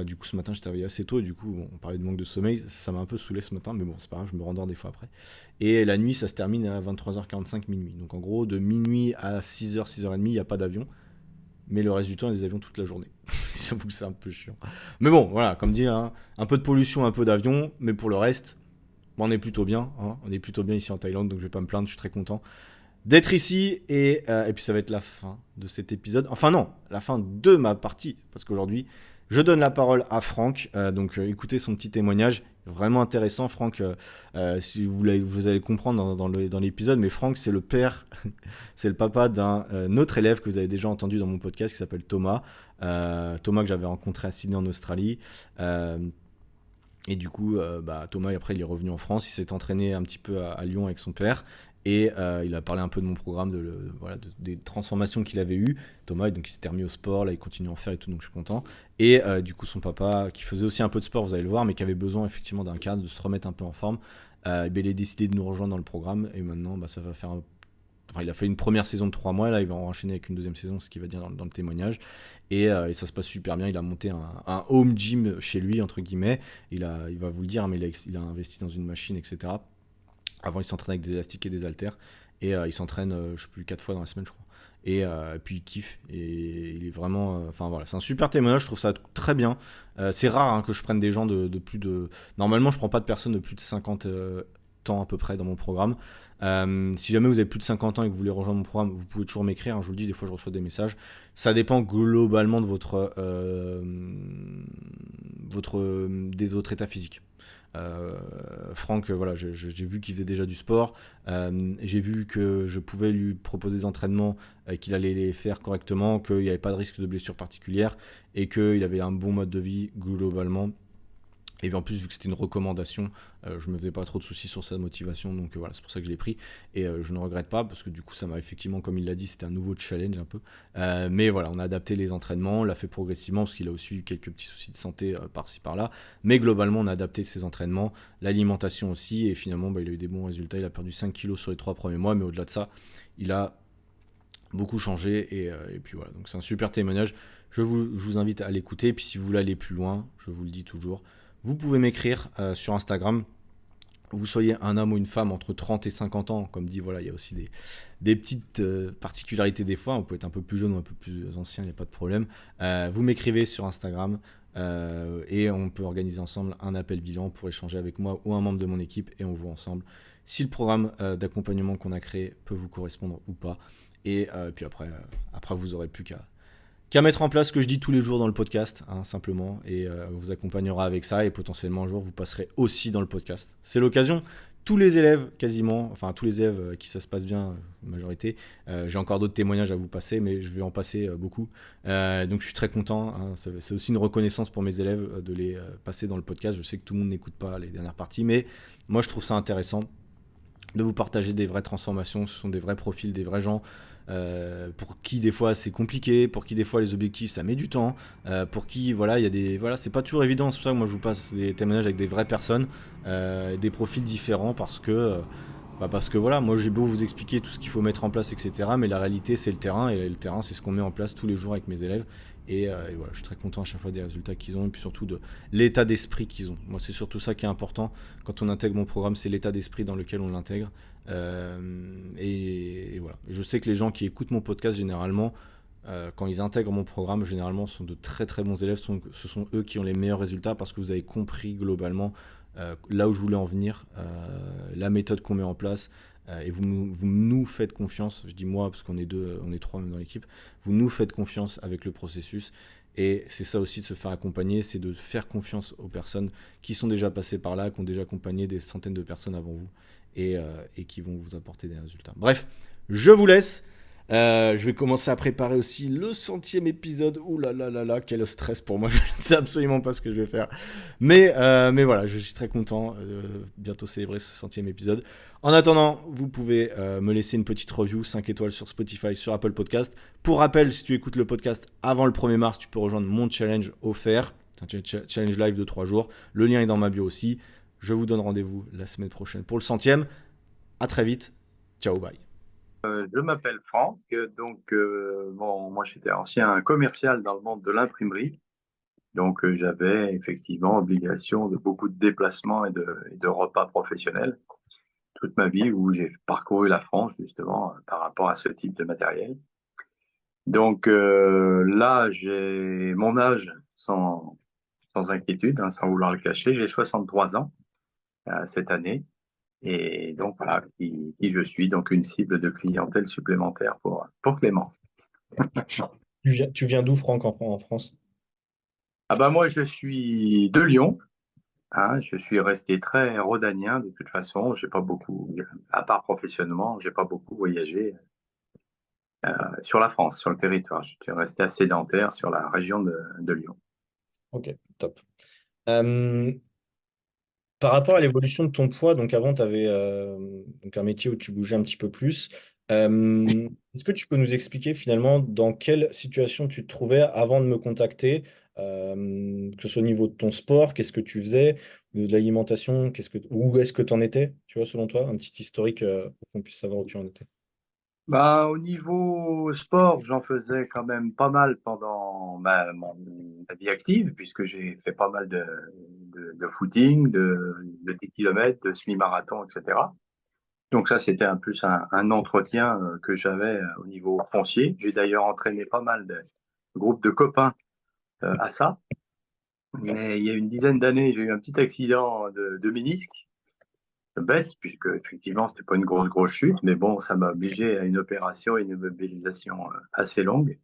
Du coup, ce matin j'étais réveillé assez tôt et du coup, on parlait de manque de sommeil. Ça m'a un peu saoulé ce matin, mais bon, c'est pas grave, je me rendors des fois après. Et la nuit, ça se termine à 23h45, minuit. Donc en gros, de minuit à 6h, 6h30, il n'y a pas d'avion. Mais le reste du temps, il y a des avions toute la journée. J'avoue que c'est un peu chiant. Mais bon, voilà, comme dit, hein, un peu de pollution, un peu d'avion, mais pour le reste. Bon, on est plutôt bien, hein. On est plutôt bien ici en Thaïlande, donc je vais pas me plaindre, je suis très content d'être ici. Et puis ça va être la fin de cet épisode. Enfin non, la fin de ma partie, parce qu'aujourd'hui, je donne la parole à Franck. Donc écoutez son petit témoignage, vraiment intéressant. Franck, si vous allez comprendre dans l'épisode, mais Franck, c'est le père, c'est le papa d'un autre élève que vous avez déjà entendu dans mon podcast qui s'appelle Thomas. Thomas que j'avais rencontré à Sydney en Australie. Et du coup, bah, Thomas, après, il est revenu en France. Il s'est entraîné un petit peu à Lyon avec son père. Et il a parlé un peu de mon programme, voilà, des transformations qu'il avait eues. Thomas, donc, il s'était remis au sport. Là, il continue à en faire et tout, donc je suis content. Et du coup, son papa, qui faisait aussi un peu de sport, vous allez le voir, mais qui avait besoin effectivement d'un cadre, de se remettre un peu en forme, ben, il a décidé de nous rejoindre dans le programme. Et maintenant, bah, ça va faire enfin, il a fait une première saison de 3 mois, là il va enchaîner avec une deuxième saison, ce qu'il va dire dans le témoignage. Et ça se passe super bien. Il a monté un home gym chez lui, entre guillemets. Il va vous le dire, mais il a investi dans une machine, etc. Avant, il s'entraîne avec des élastiques et des haltères. Et il s'entraîne, je sais plus, 4 fois dans la semaine, je crois. Et puis il kiffe. Et il est vraiment. Enfin voilà, c'est un super témoignage, je trouve ça très bien. C'est rare hein, que je prenne des gens de plus de. Normalement, je prends pas de personnes de plus de 50 ans à peu près dans mon programme. Si jamais vous avez plus de 50 ans et que vous voulez rejoindre mon programme, vous pouvez toujours m'écrire. Hein, je vous le dis, des fois je reçois des messages. Ça dépend globalement de votre état physique. Franck, voilà, j'ai vu qu'il faisait déjà du sport. J'ai vu que je pouvais lui proposer des entraînements, qu'il allait les faire correctement, qu'il n'y avait pas de risque de blessure particulière et qu'il avait un bon mode de vie globalement. Et en plus, vu que c'était une recommandation, je me faisais pas trop de soucis sur sa motivation, donc voilà, c'est pour ça que je l'ai pris. Et je ne regrette pas, parce que du coup, ça m'a effectivement, comme il l'a dit, c'était un nouveau challenge un peu. Mais voilà, on a adapté les entraînements, on l'a fait progressivement, parce qu'il a aussi eu quelques petits soucis de santé par-ci par-là. Mais globalement, on a adapté ses entraînements, l'alimentation aussi, et finalement, bah, il a eu des bons résultats. Il a perdu 5 kilos sur les 3 premiers mois, mais au-delà de ça, il a beaucoup changé. Et puis voilà, donc c'est un super témoignage. Je vous invite à l'écouter. Et puis si vous voulez aller plus loin, je vous le dis toujours, vous pouvez m'écrire sur Instagram. Vous soyez un homme ou une femme entre 30 et 50 ans, comme dit, voilà, il y a aussi des petites particularités des fois. On peut être un peu plus jeune ou un peu plus ancien, il n'y a pas de problème. Vous m'écrivez sur Instagram et on peut organiser ensemble un appel bilan pour échanger avec moi ou un membre de mon équipe et on voit ensemble si le programme d'accompagnement qu'on a créé peut vous correspondre ou pas. Et puis après, vous aurez plus qu'à mettre en place ce que je dis tous les jours dans le podcast, hein, simplement, et on vous accompagnera avec ça, et potentiellement un jour vous passerez aussi dans le podcast. C'est l'occasion. Tous les élèves, quasiment, enfin tous les élèves qui ça se passe bien, majorité, j'ai encore d'autres témoignages à vous passer, mais je vais en passer beaucoup. Donc je suis très content, hein, c'est aussi une reconnaissance pour mes élèves de les passer dans le podcast. Je sais que tout le monde n'écoute pas les dernières parties, mais moi je trouve ça intéressant de vous partager des vraies transformations. Ce sont des vrais profils, des vrais gens pour qui des fois c'est compliqué, pour qui des fois les objectifs ça met du temps, pour qui voilà il y a des voilà c'est pas toujours évident. C'est pour ça que moi je vous passe des témoignages avec des vraies personnes, des profils différents parce que voilà, moi j'ai beau vous expliquer tout ce qu'il faut mettre en place, etc. Mais la réalité c'est le terrain, et le terrain c'est ce qu'on met en place tous les jours avec mes élèves. Et voilà, je suis très content à chaque fois des résultats qu'ils ont, et puis surtout de l'état d'esprit qu'ils ont. Moi c'est surtout ça qui est important quand on intègre mon programme, c'est l'état d'esprit dans lequel on l'intègre. Et voilà. Je sais que les gens qui écoutent mon podcast généralement, quand ils intègrent mon programme, généralement sont de très très bons élèves. Ce sont eux qui ont les meilleurs résultats parce que vous avez compris globalement là où je voulais en venir, la méthode qu'on met en place. Et vous nous faites confiance, je dis moi parce qu'on est deux, on est trois même dans l'équipe, vous nous faites confiance avec le processus. Et c'est ça aussi de se faire accompagner, c'est de faire confiance aux personnes qui sont déjà passées par là, qui ont déjà accompagné des centaines de personnes avant vous et qui vont vous apporter des résultats. Bref, je vous laisse. Je vais commencer à préparer aussi le 100e épisode. Ouh là là là là, quel stress pour moi. Je ne sais absolument pas ce que je vais faire. Mais voilà, je suis très content. Bientôt célébrer ce 100e épisode. En attendant, vous pouvez me laisser une petite review, 5 étoiles sur Spotify, sur Apple Podcast. Pour rappel, si tu écoutes le podcast avant le 1er mars, tu peux rejoindre mon challenge offert. C'est un challenge live de 3 jours. Le lien est dans ma bio aussi. Je vous donne rendez-vous la semaine prochaine pour le 100e. À très vite. Ciao, bye. Je m'appelle Franck, moi j'étais ancien commercial dans le monde de l'imprimerie, j'avais effectivement obligation de beaucoup de déplacements et de repas professionnels toute ma vie où j'ai parcouru la France justement par rapport à ce type de matériel. Là j'ai mon âge sans inquiétude, hein, sans vouloir le cacher, j'ai 63 ans cette année. Et donc voilà qui je suis, donc une cible de clientèle supplémentaire pour Clément. Tu viens d'où, Franck, en France? Ah bah moi je suis de Lyon, hein, je suis resté très rhodanien de toute façon, j'ai pas beaucoup, à part professionnellement, j'ai pas beaucoup voyagé sur la France, sur le territoire. Je suis resté assez sédentaire sur la région de Lyon. Ok, top. Euh, Par rapport à l'évolution de ton poids, donc avant, tu avais donc un métier où tu bougeais un petit peu plus. Est-ce que tu peux nous expliquer finalement dans quelle situation tu te trouvais avant de me contacter, que ce soit au niveau de ton sport, qu'est-ce que tu faisais, de l'alimentation, où est-ce que tu en étais, tu vois, selon toi, un petit historique pour qu'on puisse savoir où tu en étais. Bah, au niveau sport, j'en faisais quand même pas mal pendant ma vie active, puisque j'ai fait pas mal de footing, de 10 km, de semi-marathon, etc. Donc ça, c'était un plus un entretien que j'avais au niveau foncier. J'ai d'ailleurs entraîné pas mal de groupes de copains à ça. Mais il y a une dizaine d'années, j'ai eu un petit accident de ménisque, bête, puisque effectivement, c'était pas une grosse chute, mais bon, ça m'a obligé à une opération et une immobilisation assez longue.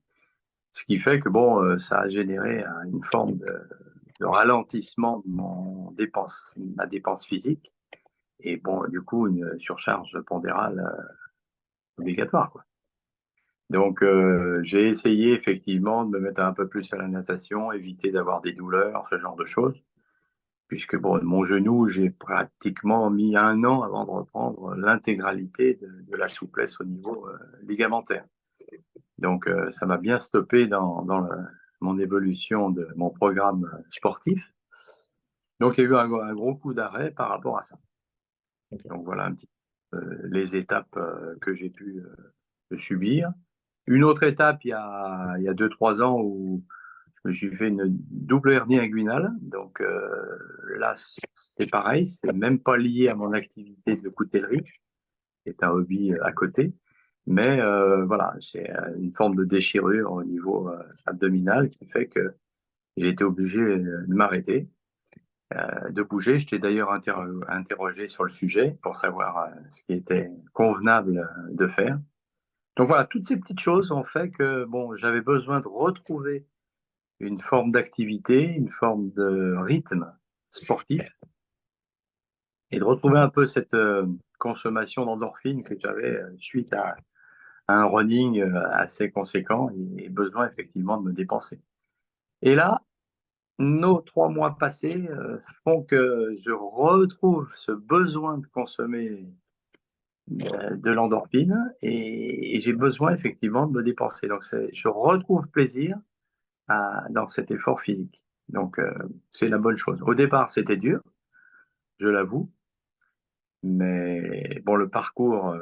Ce qui fait que bon, ça a généré une forme de ralentissement de ma dépense physique. Et bon, du coup, une surcharge pondérale obligatoire, quoi. Donc, j'ai essayé effectivement de me mettre un peu plus à la natation, éviter d'avoir des douleurs, ce genre de choses. Puisque bon, mon genou, j'ai pratiquement mis 1 an avant de reprendre l'intégralité de la souplesse au niveau ligamentaire. Donc, ça m'a bien stoppé mon évolution de mon programme sportif. Donc, il y a eu un gros coup d'arrêt par rapport à ça. Ok. Donc, voilà un petit peu les étapes que j'ai pu subir. Une autre étape, il y a 2, 3 ans, où je me suis fait une double hernie inguinale. Donc là, c'est pareil, c'est même pas lié à mon activité de coutellerie, c'est un hobby à côté. Mais voilà, c'est une forme de déchirure au niveau abdominal qui fait que j'ai été obligé de m'arrêter, de bouger. Je t'ai d'ailleurs interrogé sur le sujet pour savoir ce qui était convenable de faire. Donc voilà, toutes ces petites choses ont fait que bon, j'avais besoin de retrouver une forme d'activité, une forme de rythme sportif et de retrouver un peu cette consommation d'endorphine que j'avais suite à un running assez conséquent et besoin effectivement de me dépenser. Et là, nos 3 mois passés font que je retrouve ce besoin de consommer de l'endorphine et j'ai besoin effectivement de me dépenser. Donc je retrouve plaisir dans cet effort physique. Donc, c'est la bonne chose. Au départ, c'était dur, je l'avoue, mais bon, le parcours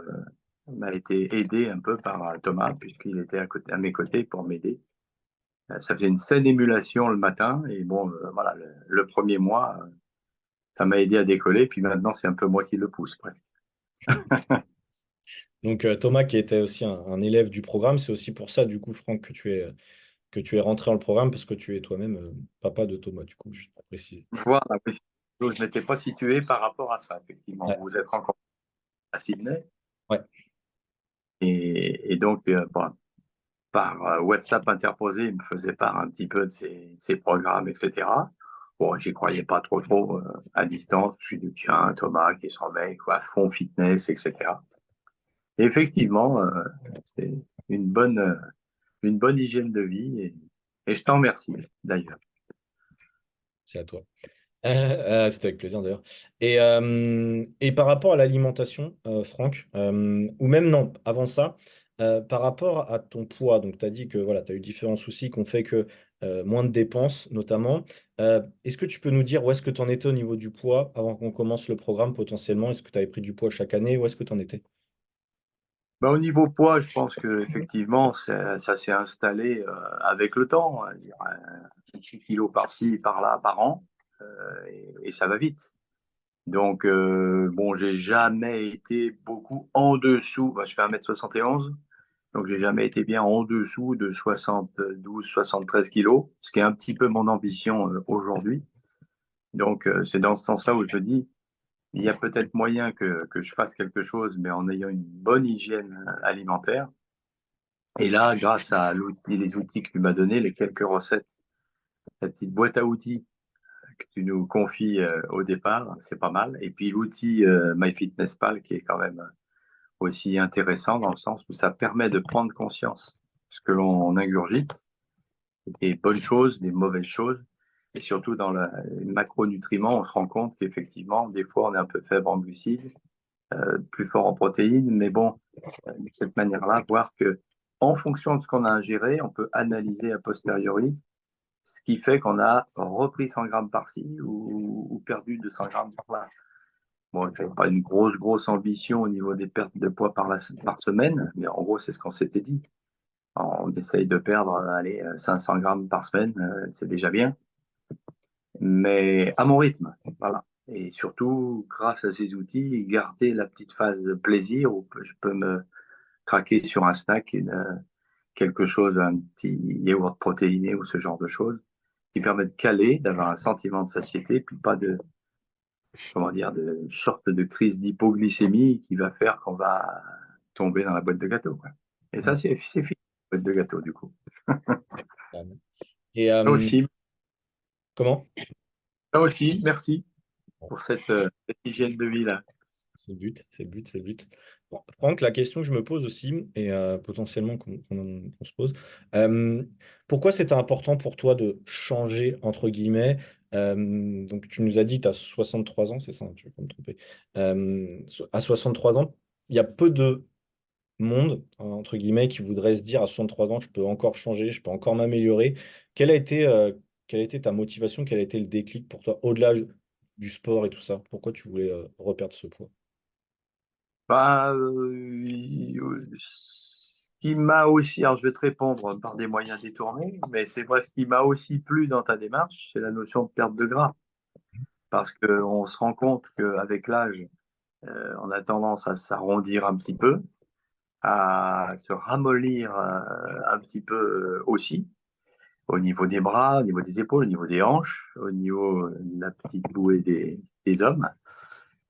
m'a été aidé un peu par Thomas, puisqu'il était à mes côtés pour m'aider. Ça faisait une saine émulation le matin, et bon, voilà, le premier mois, ça m'a aidé à décoller, puis maintenant, c'est un peu moi qui le pousse presque. Donc Thomas, qui était aussi un élève du programme, c'est aussi pour ça, du coup, Franck, que tu es rentré dans le programme, parce que tu es toi-même papa de Thomas, du coup, juste pour préciser. Voilà, oui. Donc, je n'étais pas situé par rapport à ça, effectivement. Ouais, Vous êtes encore à Sydney, ouais. et donc, bon, par WhatsApp interposé, il me faisait part un petit peu de ses programmes, etc. Bon, j'y croyais pas trop à distance. Je suis dit, tiens, Thomas qui se remet, quoi, fond fitness, etc. Et effectivement, c'est une bonne, euh, une bonne hygiène de vie et je t'en remercie d'ailleurs. C'est à toi. C'était avec plaisir d'ailleurs. Et par rapport à l'alimentation, Franck, ou même non, avant ça, par rapport à ton poids, donc tu as dit que voilà, tu as eu différents soucis qui ont fait que moins de dépenses notamment. Est-ce que tu peux nous dire où est-ce que tu en étais au niveau du poids avant qu'on commence le programme potentiellement? Est-ce que tu avais pris du poids chaque année? Où est-ce que tu en étais? Bah, au niveau poids, je pense que effectivement, ça s'est installé avec le temps. Hein. Il y a un petit kilo par-ci, par-là, par an, et ça va vite. Donc, bon, j'ai jamais été beaucoup en dessous. Bah, je fais 1,71 m, donc j'ai jamais été bien en dessous de 72, 73 kilos, ce qui est un petit peu mon ambition aujourd'hui. Donc, c'est dans ce sens-là où je me dis, il y a peut-être moyen que je fasse quelque chose, mais en ayant une bonne hygiène alimentaire. Et là, grâce à les outils que tu m'as donnés, les quelques recettes, la petite boîte à outils que tu nous confies au départ, c'est pas mal. Et puis l'outil MyFitnessPal qui est quand même aussi intéressant dans le sens où ça permet de prendre conscience de ce que l'on ingurgite, des bonnes choses, des mauvaises choses, Et surtout dans les macronutriments, on se rend compte qu'effectivement, des fois, on est un peu faible en glucides, plus fort en protéines, mais bon, de cette manière-là, voir que en fonction de ce qu'on a ingéré, on peut analyser a posteriori, ce qui fait qu'on a repris 100 grammes par-ci ou perdu 200 grammes par-là. Bon, je n'avais pas une grosse ambition au niveau des pertes de poids par semaine, mais en gros, c'est ce qu'on s'était dit. On essaye de perdre, allez, 500 grammes par semaine, c'est déjà bien, mais à mon rythme, voilà. Et surtout, grâce à ces outils, garder la petite phase plaisir où je peux me craquer sur un snack, quelque chose, un petit yaourt protéiné ou ce genre de choses, qui permet de caler, d'avoir un sentiment de satiété, puis pas de, comment dire, de sorte de crise d'hypoglycémie qui va faire qu'on va tomber dans la boîte de gâteau, quoi. Et ça, Mm. c'est fini, la boîte de gâteau, du coup. Carrément. Et Ça aussi, comment? ça aussi, merci Bon, pour cette hygiène de vie-là. c'est le but, c'est le but, c'est le but. Bon, Franck, la question que je me pose aussi, et potentiellement qu'on se pose, euh, pourquoi c'était important pour toi de changer, entre guillemets, donc tu nous as dit, tu as 63 ans, c'est ça, hein, tu vas pas me tromper. À 63 ans, il y a peu de monde, entre guillemets, qui voudrait se dire à 63 ans, je peux encore changer, je peux encore m'améliorer. Quelle a été, quelle a été ta motivation, quel a été le déclic pour toi, au-delà du sport et tout ça? Pourquoi tu voulais reperdre ce poids? Bah, ce qui m'a aussi, alors je vais te répondre par des moyens détournés, mais c'est vrai, ce qui m'a aussi plu dans ta démarche, c'est la notion de perte de gras. Parce qu'on se rend compte qu'avec l'âge, on a tendance à s'arrondir un petit peu, à se ramollir un petit peu aussi, au niveau des bras, au niveau des épaules, au niveau des hanches, au niveau de la petite bouée des hommes.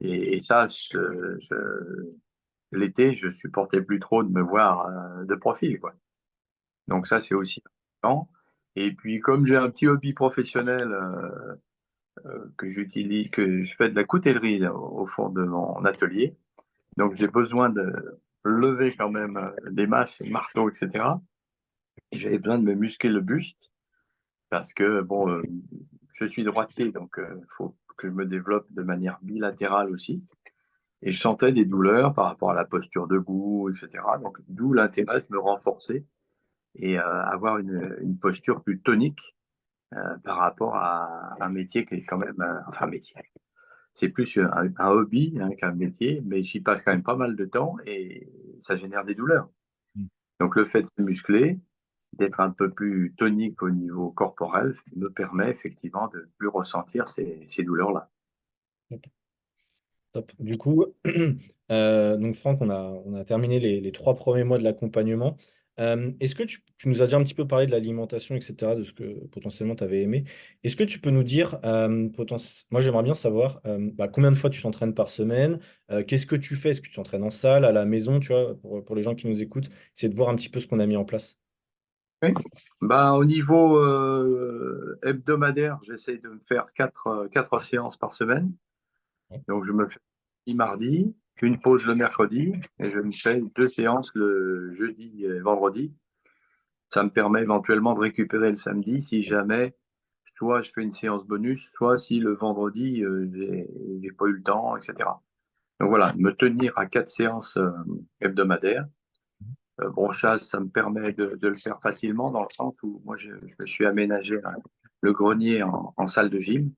Et ça, l'été, je supportais plus trop de me voir de profil, quoi. Donc ça, c'est aussi important. Et puis, comme j'ai un petit hobby professionnel que j'utilise, que je fais de la coutellerie au fond de mon atelier, donc j'ai besoin de lever quand même des masses, marteaux, etc. Et j'avais besoin de me muscler le buste parce que, bon, je suis droitier, donc il faut que je me développe de manière bilatérale aussi. Et je sentais des douleurs par rapport à la posture debout, etc. Donc, d'où l'intérêt de me renforcer et avoir une posture plus tonique par rapport à un métier qui est quand même, enfin, un métier. C'est plus un hobby hein, qu'un métier, mais j'y passe quand même pas mal de temps et ça génère des douleurs. Donc, le fait de se muscler, d'être un peu plus tonique au niveau corporel, me permet effectivement de ne plus ressentir ces douleurs-là. Top. Du coup, donc Franck, on a terminé les 3 premiers mois de l'accompagnement. Est-ce que tu nous as déjà un petit peu parlé de l'alimentation, etc., de ce que potentiellement tu avais aimé. Est-ce que tu peux nous dire, moi j'aimerais bien savoir bah, combien de fois tu t'entraînes par semaine, qu'est-ce que tu fais, est-ce que tu t'entraînes en salle, à la maison, tu vois, pour les gens qui nous écoutent, c'est de voir un petit peu ce qu'on a mis en place. Oui. Ben, au niveau hebdomadaire, j'essaie de me faire quatre séances par semaine. Ouais. Donc, je me fais un mardi, une pause le mercredi et je me fais 2 séances le jeudi et vendredi. Ça me permet éventuellement de récupérer le samedi si jamais, soit je fais une séance bonus, soit si le vendredi, j'ai pas eu le temps, etc. Donc voilà, me tenir à 4 séances hebdomadaires. Bon, ça me permet de le faire facilement dans le sens où moi, je suis aménagé hein, le grenier en salle de gym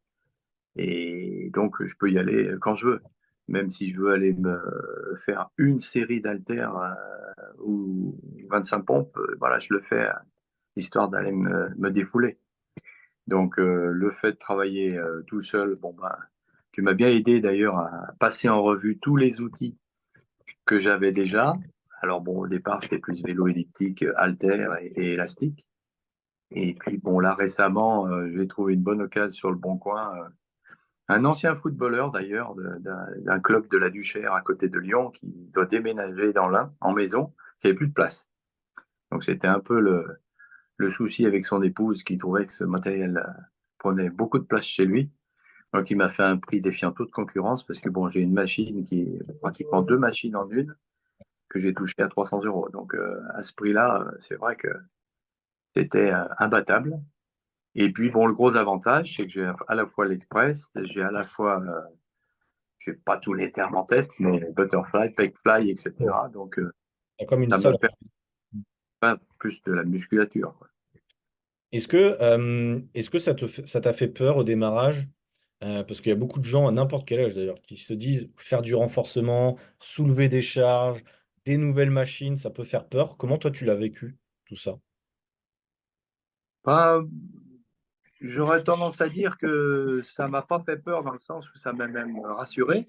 et donc je peux y aller quand je veux. Même si je veux aller me faire une série d'haltères ou 25 pompes, voilà, je le fais histoire d'aller me défouler. Donc le fait de travailler tout seul, bon ben, tu m'as bien aidé d'ailleurs à passer en revue tous les outils que j'avais déjà. Alors bon, au départ, c'était plus vélo elliptique, haltère et élastique. Et puis bon, là récemment, j'ai trouvé une bonne occasion sur le Bon Coin. Un ancien footballeur d'ailleurs d'un club de la Duchère à côté de Lyon qui doit déménager dans l'Ain en maison, qui avait plus de place. Donc c'était un peu le souci avec son épouse qui trouvait que ce matériel prenait beaucoup de place chez lui. Donc il m'a fait un prix défiant toute concurrence parce que bon, j'ai une machine qui est pratiquement 2 machines en une que j'ai touché à 300 euros. Donc à ce prix-là, c'est vrai que c'était imbattable. Et puis, bon, le gros avantage, c'est que j'ai à la fois l'express, j'ai à la fois, je n'ai pas tous les termes en tête, mais butterfly, pegfly, Oh, etc. Donc, t'as comme une ça me salle. permet pas plus de la musculature, quoi. Est-ce que ça t'a fait peur au démarrage? Parce qu'il y a beaucoup de gens, à n'importe quel âge d'ailleurs, qui se disent faire du renforcement, soulever des charges, des nouvelles machines, ça peut faire peur. Comment toi tu l'as vécu, tout ça? Bah, j'aurais tendance à dire que ça m'a pas fait peur dans le sens où ça m'a même rassuré.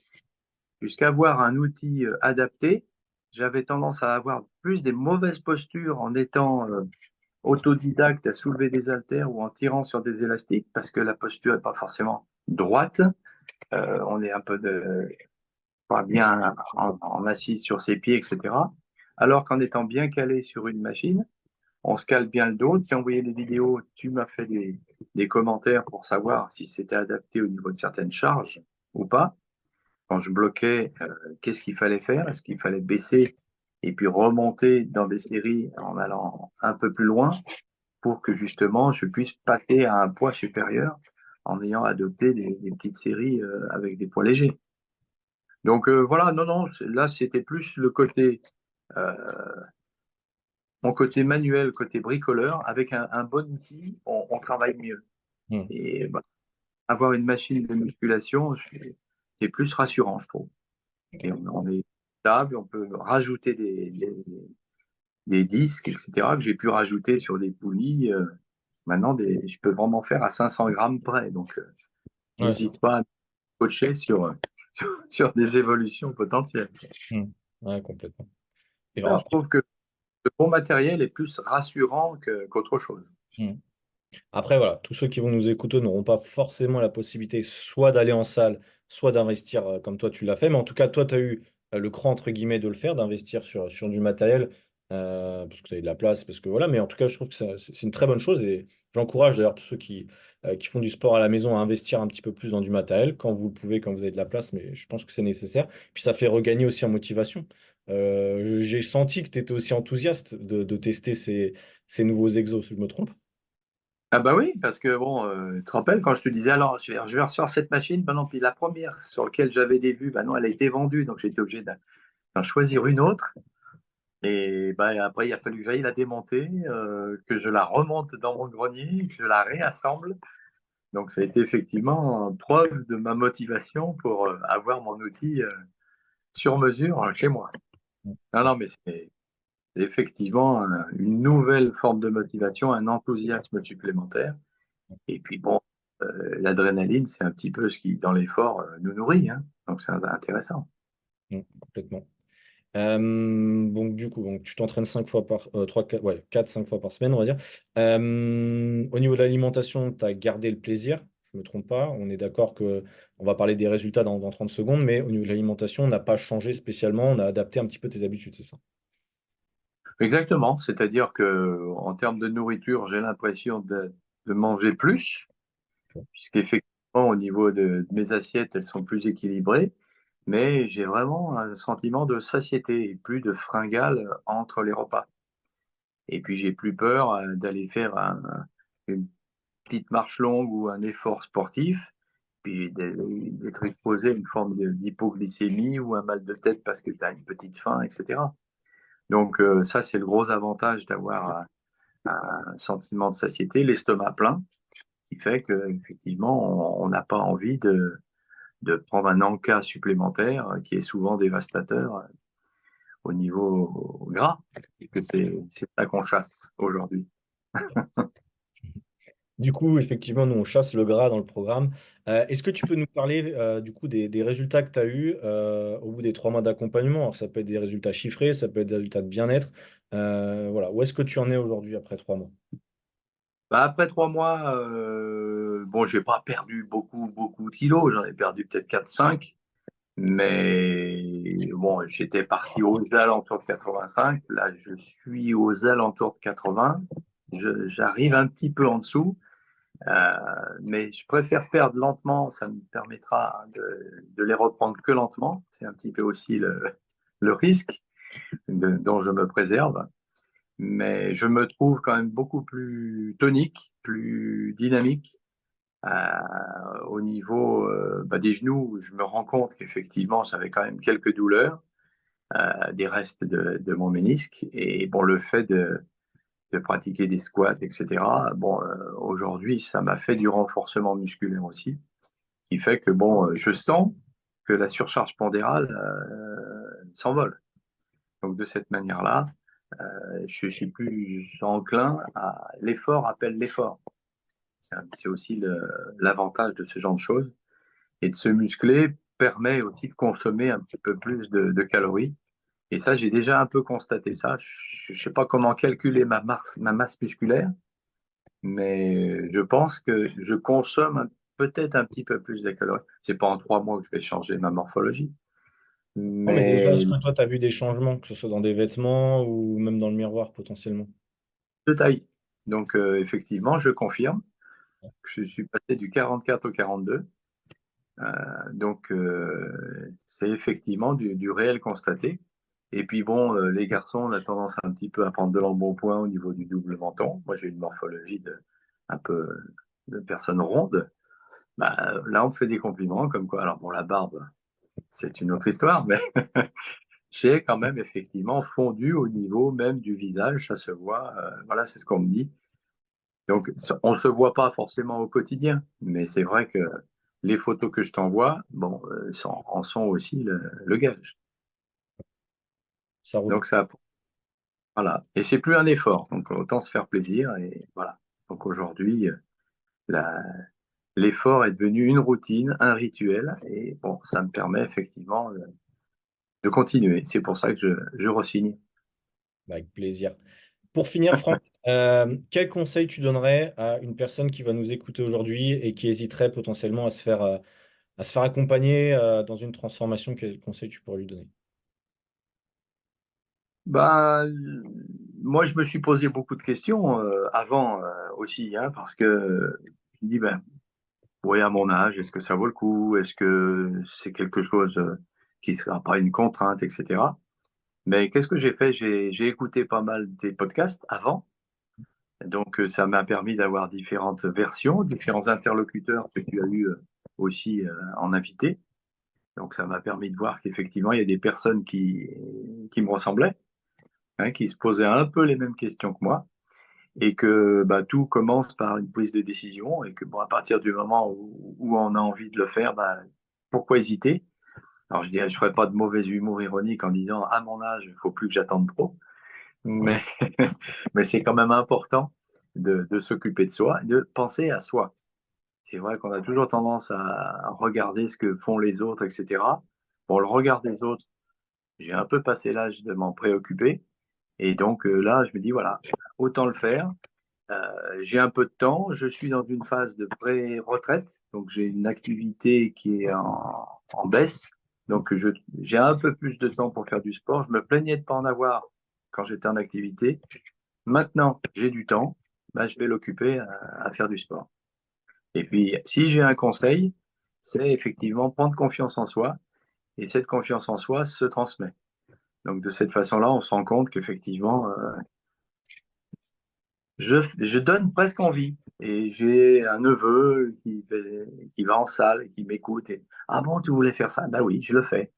Puisqu'avoir un outil adapté, j'avais tendance à avoir plus des mauvaises postures en étant autodidacte à soulever des haltères ou en tirant sur des élastiques, parce que la posture n'est pas forcément droite. On est un peu pas bien en assise sur ses pieds, etc. Alors qu'en étant bien calé sur une machine, on se cale bien le dos. Tu as envoyé des vidéos, tu m'as fait des commentaires pour savoir si c'était adapté au niveau de certaines charges ou pas. Quand je bloquais, qu'est-ce qu'il fallait faire? Est-ce qu'il fallait baisser et puis remonter dans des séries en allant un peu plus loin pour que justement je puisse pâter à un poids supérieur en ayant adopté des petites séries avec des poids légers. Donc voilà, non, non, là c'était plus le côté, euh, mon côté manuel, côté bricoleur. Avec un bon outil, on travaille mieux. Hmm. Et bah, avoir une machine de musculation, c'est plus rassurant, je trouve. Et on est stable, on peut rajouter des disques, etc., que j'ai pu rajouter sur des poulies. Maintenant, je peux vraiment faire à 500 grammes près. Donc, Ouais, n'hésite pas à me coacher sur des évolutions potentielles. hmm. Ouais, complètement. Et Alors, alors, je trouve que le bon matériel est plus rassurant qu'autre chose. hmm. Après, voilà, tous ceux qui vont nous écouter n'auront pas forcément la possibilité soit d'aller en salle, soit d'investir comme toi tu l'as fait. Mais en tout cas, toi, tu as eu le cran, entre guillemets, de le faire, d'investir sur du matériel, parce que tu as eu de la place, parce que voilà. Mais en tout cas, je trouve que c'est une très bonne chose et j'encourage d'ailleurs tous ceux qui font du sport à la maison à investir un petit peu plus dans du matériel quand vous le pouvez, quand vous avez de la place. Mais je pense que c'est nécessaire. Puis ça fait regagner aussi en motivation. J'ai senti que tu étais aussi enthousiaste de tester ces nouveaux exos, si je me trompe. Ah bah oui, parce que bon, tu te rappelles quand je te disais, alors je vais recevoir cette machine, bah non, puis la première sur laquelle j'avais des vues, bah non, elle a été vendue, donc j'étais obligé d'en choisir une autre. Et bah, après, il a fallu que j'aille la démonter, que je la remonte dans mon grenier, que je la réassemble. Donc, ça a été effectivement preuve de ma motivation pour avoir mon outil sur mesure chez moi. Non, non, mais c'est effectivement une nouvelle forme de motivation, un enthousiasme supplémentaire. Et puis, bon, l'adrénaline, c'est un petit peu ce qui, dans l'effort, nous nourrit, hein. Donc, c'est intéressant. Complètement. Donc du coup, donc, tu t'entraînes 5 fois par 4, 5 fois par semaine, on va dire. Au niveau de l'alimentation, tu as gardé le plaisir, je me trompe pas. On est d'accord que on va parler des résultats dans 30 secondes, mais au niveau de l'alimentation, on n'a pas changé spécialement, on a adapté un petit peu tes habitudes, c'est ça? Exactement. C'est-à-dire que en termes de nourriture, j'ai l'impression de manger plus, puisqu'effectivement, au niveau de mes assiettes, elles sont plus équilibrées, mais j'ai vraiment un sentiment de satiété et plus de fringales entre les repas. Et puis, j'ai plus peur d'aller faire une petite marche longue ou un effort sportif, puis d'être exposé à une forme d'hypoglycémie ou un mal de tête parce que tu as une petite faim, etc. Donc, ça, c'est le gros avantage d'avoir un sentiment de satiété, l'estomac plein, qui fait qu'effectivement, on n'a pas envie de prendre un encas supplémentaire qui est souvent dévastateur au niveau gras, et que c'est ça qu'on chasse aujourd'hui. Du coup, effectivement, nous, on chasse le gras dans le programme. Est-ce que tu peux nous parler du coup des résultats que tu as eus au bout des 3 mois d'accompagnement? Alors, ça peut être des résultats chiffrés, ça peut être des résultats de bien-être. Voilà. Où est-ce que tu en es aujourd'hui après 3 mois? Bah, après 3 mois, bon, j'ai pas perdu beaucoup, beaucoup de kilos, j'en ai perdu peut-être 4-5, mais bon, j'étais parti aux alentours de 85, là je suis aux alentours de 80, j'arrive un petit peu en dessous. Euh, mais je préfère perdre lentement, ça me permettra de les reprendre que lentement. C'est un petit peu aussi le risque dont je me préserve. mais je me trouve quand même beaucoup plus tonique, plus dynamique au niveau des genoux. Je me rends compte qu'effectivement, j'avais quand même quelques douleurs, des restes de mon ménisque. Et bon, le fait de pratiquer des squats, etc., bon, aujourd'hui, ça m'a fait du renforcement musculaire aussi, qui fait que bon, je sens que la surcharge pondérale s'envole. Donc de cette manière-là, je suis plus enclin à l'effort appelle l'effort. C'est aussi l'avantage de ce genre de choses. Et de se muscler permet aussi de consommer un petit peu plus de calories. Et ça, j'ai déjà un peu constaté ça. Je ne sais pas comment calculer ma masse musculaire, mais je pense que je consomme peut-être un petit peu plus de calories. C'est pas en 3 mois que je vais changer ma morphologie, Non, mais déjà, est-ce mais que toi, tu as vu des changements, que ce soit dans des vêtements ou même dans le miroir potentiellement? de taille. Donc, effectivement, je confirme que je suis passé du 44 au 42. Donc, c'est effectivement du réel constaté. Et puis bon, les garçons, on a tendance un petit peu à prendre de l'embonpoint au niveau du double menton. Moi, j'ai une morphologie un peu de personne ronde. Bah, là, on me fait des compliments comme quoi. Alors bon, la barbe, c'est une autre histoire, mais j'ai quand même effectivement fondu au niveau même du visage. Ça se voit. Voilà, c'est ce qu'on me dit. Donc, on ne se voit pas forcément au quotidien, mais c'est vrai que les photos que je t'envoie, bon, en sont aussi le gage. Ça roule. Donc, ça, voilà. Et c'est plus un effort, donc autant se faire plaisir. Et voilà. Donc aujourd'hui, la- l'effort est devenu une routine, un rituel, et bon, ça me permet effectivement de continuer. C'est pour ça que je re-signe. Bah, avec plaisir. Pour finir, Franck, quel conseil tu donnerais à une personne qui va nous écouter aujourd'hui et qui hésiterait potentiellement à se faire accompagner dans une transformation? Quel conseil tu pourrais lui donner? Ben, moi, je me suis posé beaucoup de questions avant aussi, hein, parce que je me dis, ben, oui, à mon âge, est-ce que ça vaut le coup? Est-ce que c'est quelque chose qui ne sera pas une contrainte, etc. Mais qu'est-ce que j'ai fait? J'ai écouté pas mal des podcasts avant. Donc, ça m'a permis d'avoir différentes versions, différents interlocuteurs que tu as eu aussi en invité. Donc, ça m'a permis de voir qu'effectivement, il y a des personnes qui me ressemblaient, hein, qui se posaient un peu les mêmes questions que moi. Et que bah, tout commence par une prise de décision. Et que bon, à partir du moment où on a envie de le faire, bah, pourquoi hésiter? Alors, je dirais, je ne ferai pas de mauvais humour ironique en disant à mon âge, il ne faut plus que j'attende trop. Mais, mais c'est quand même important de s'occuper de soi, de penser à soi. C'est vrai qu'on a toujours tendance à regarder ce que font les autres, etc. Bon, le regard des autres, j'ai un peu passé l'âge de m'en préoccuper. Et donc là, je me dis, voilà, autant le faire. J'ai un peu de temps, je suis dans une phase de pré-retraite, donc j'ai une activité qui est en baisse. Donc j'ai un peu plus de temps pour faire du sport. Je me plaignais de ne pas en avoir quand j'étais en activité. Maintenant, j'ai du temps, bah, je vais l'occuper à faire du sport. Et puis, si j'ai un conseil, c'est effectivement prendre confiance en soi. Et cette confiance en soi se transmet. Donc, de cette façon-là, on se rend compte qu'effectivement, je donne presque envie. Et j'ai un neveu qui va en salle et qui m'écoute. Et, ah bon, tu voulais faire ça? Ben oui, je le fais.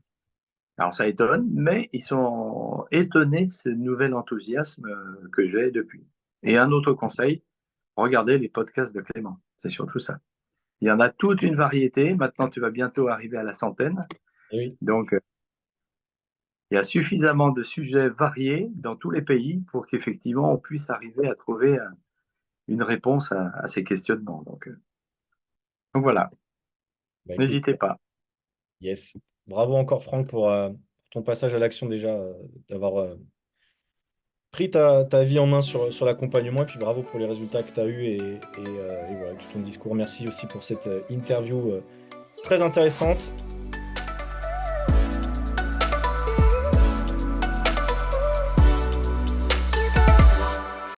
Alors, ça étonne, mais ils sont étonnés de ce nouvel enthousiasme que j'ai depuis. Et un autre conseil, regardez les podcasts de Clément. C'est surtout ça. Il y en a toute une variété. Maintenant, tu vas bientôt arriver à la centaine. Eh oui, Donc, il y a suffisamment de sujets variés dans tous les pays pour qu'effectivement, on puisse arriver à trouver une réponse à ces questionnements. Donc voilà, bah écoute, n'hésitez pas. yes. Bravo encore, Franck, pour ton passage à l'action déjà, d'avoir pris ta vie en main sur l'accompagnement. Et puis bravo pour les résultats que tu as eus et voilà, tout ton discours. Merci aussi pour cette interview très intéressante.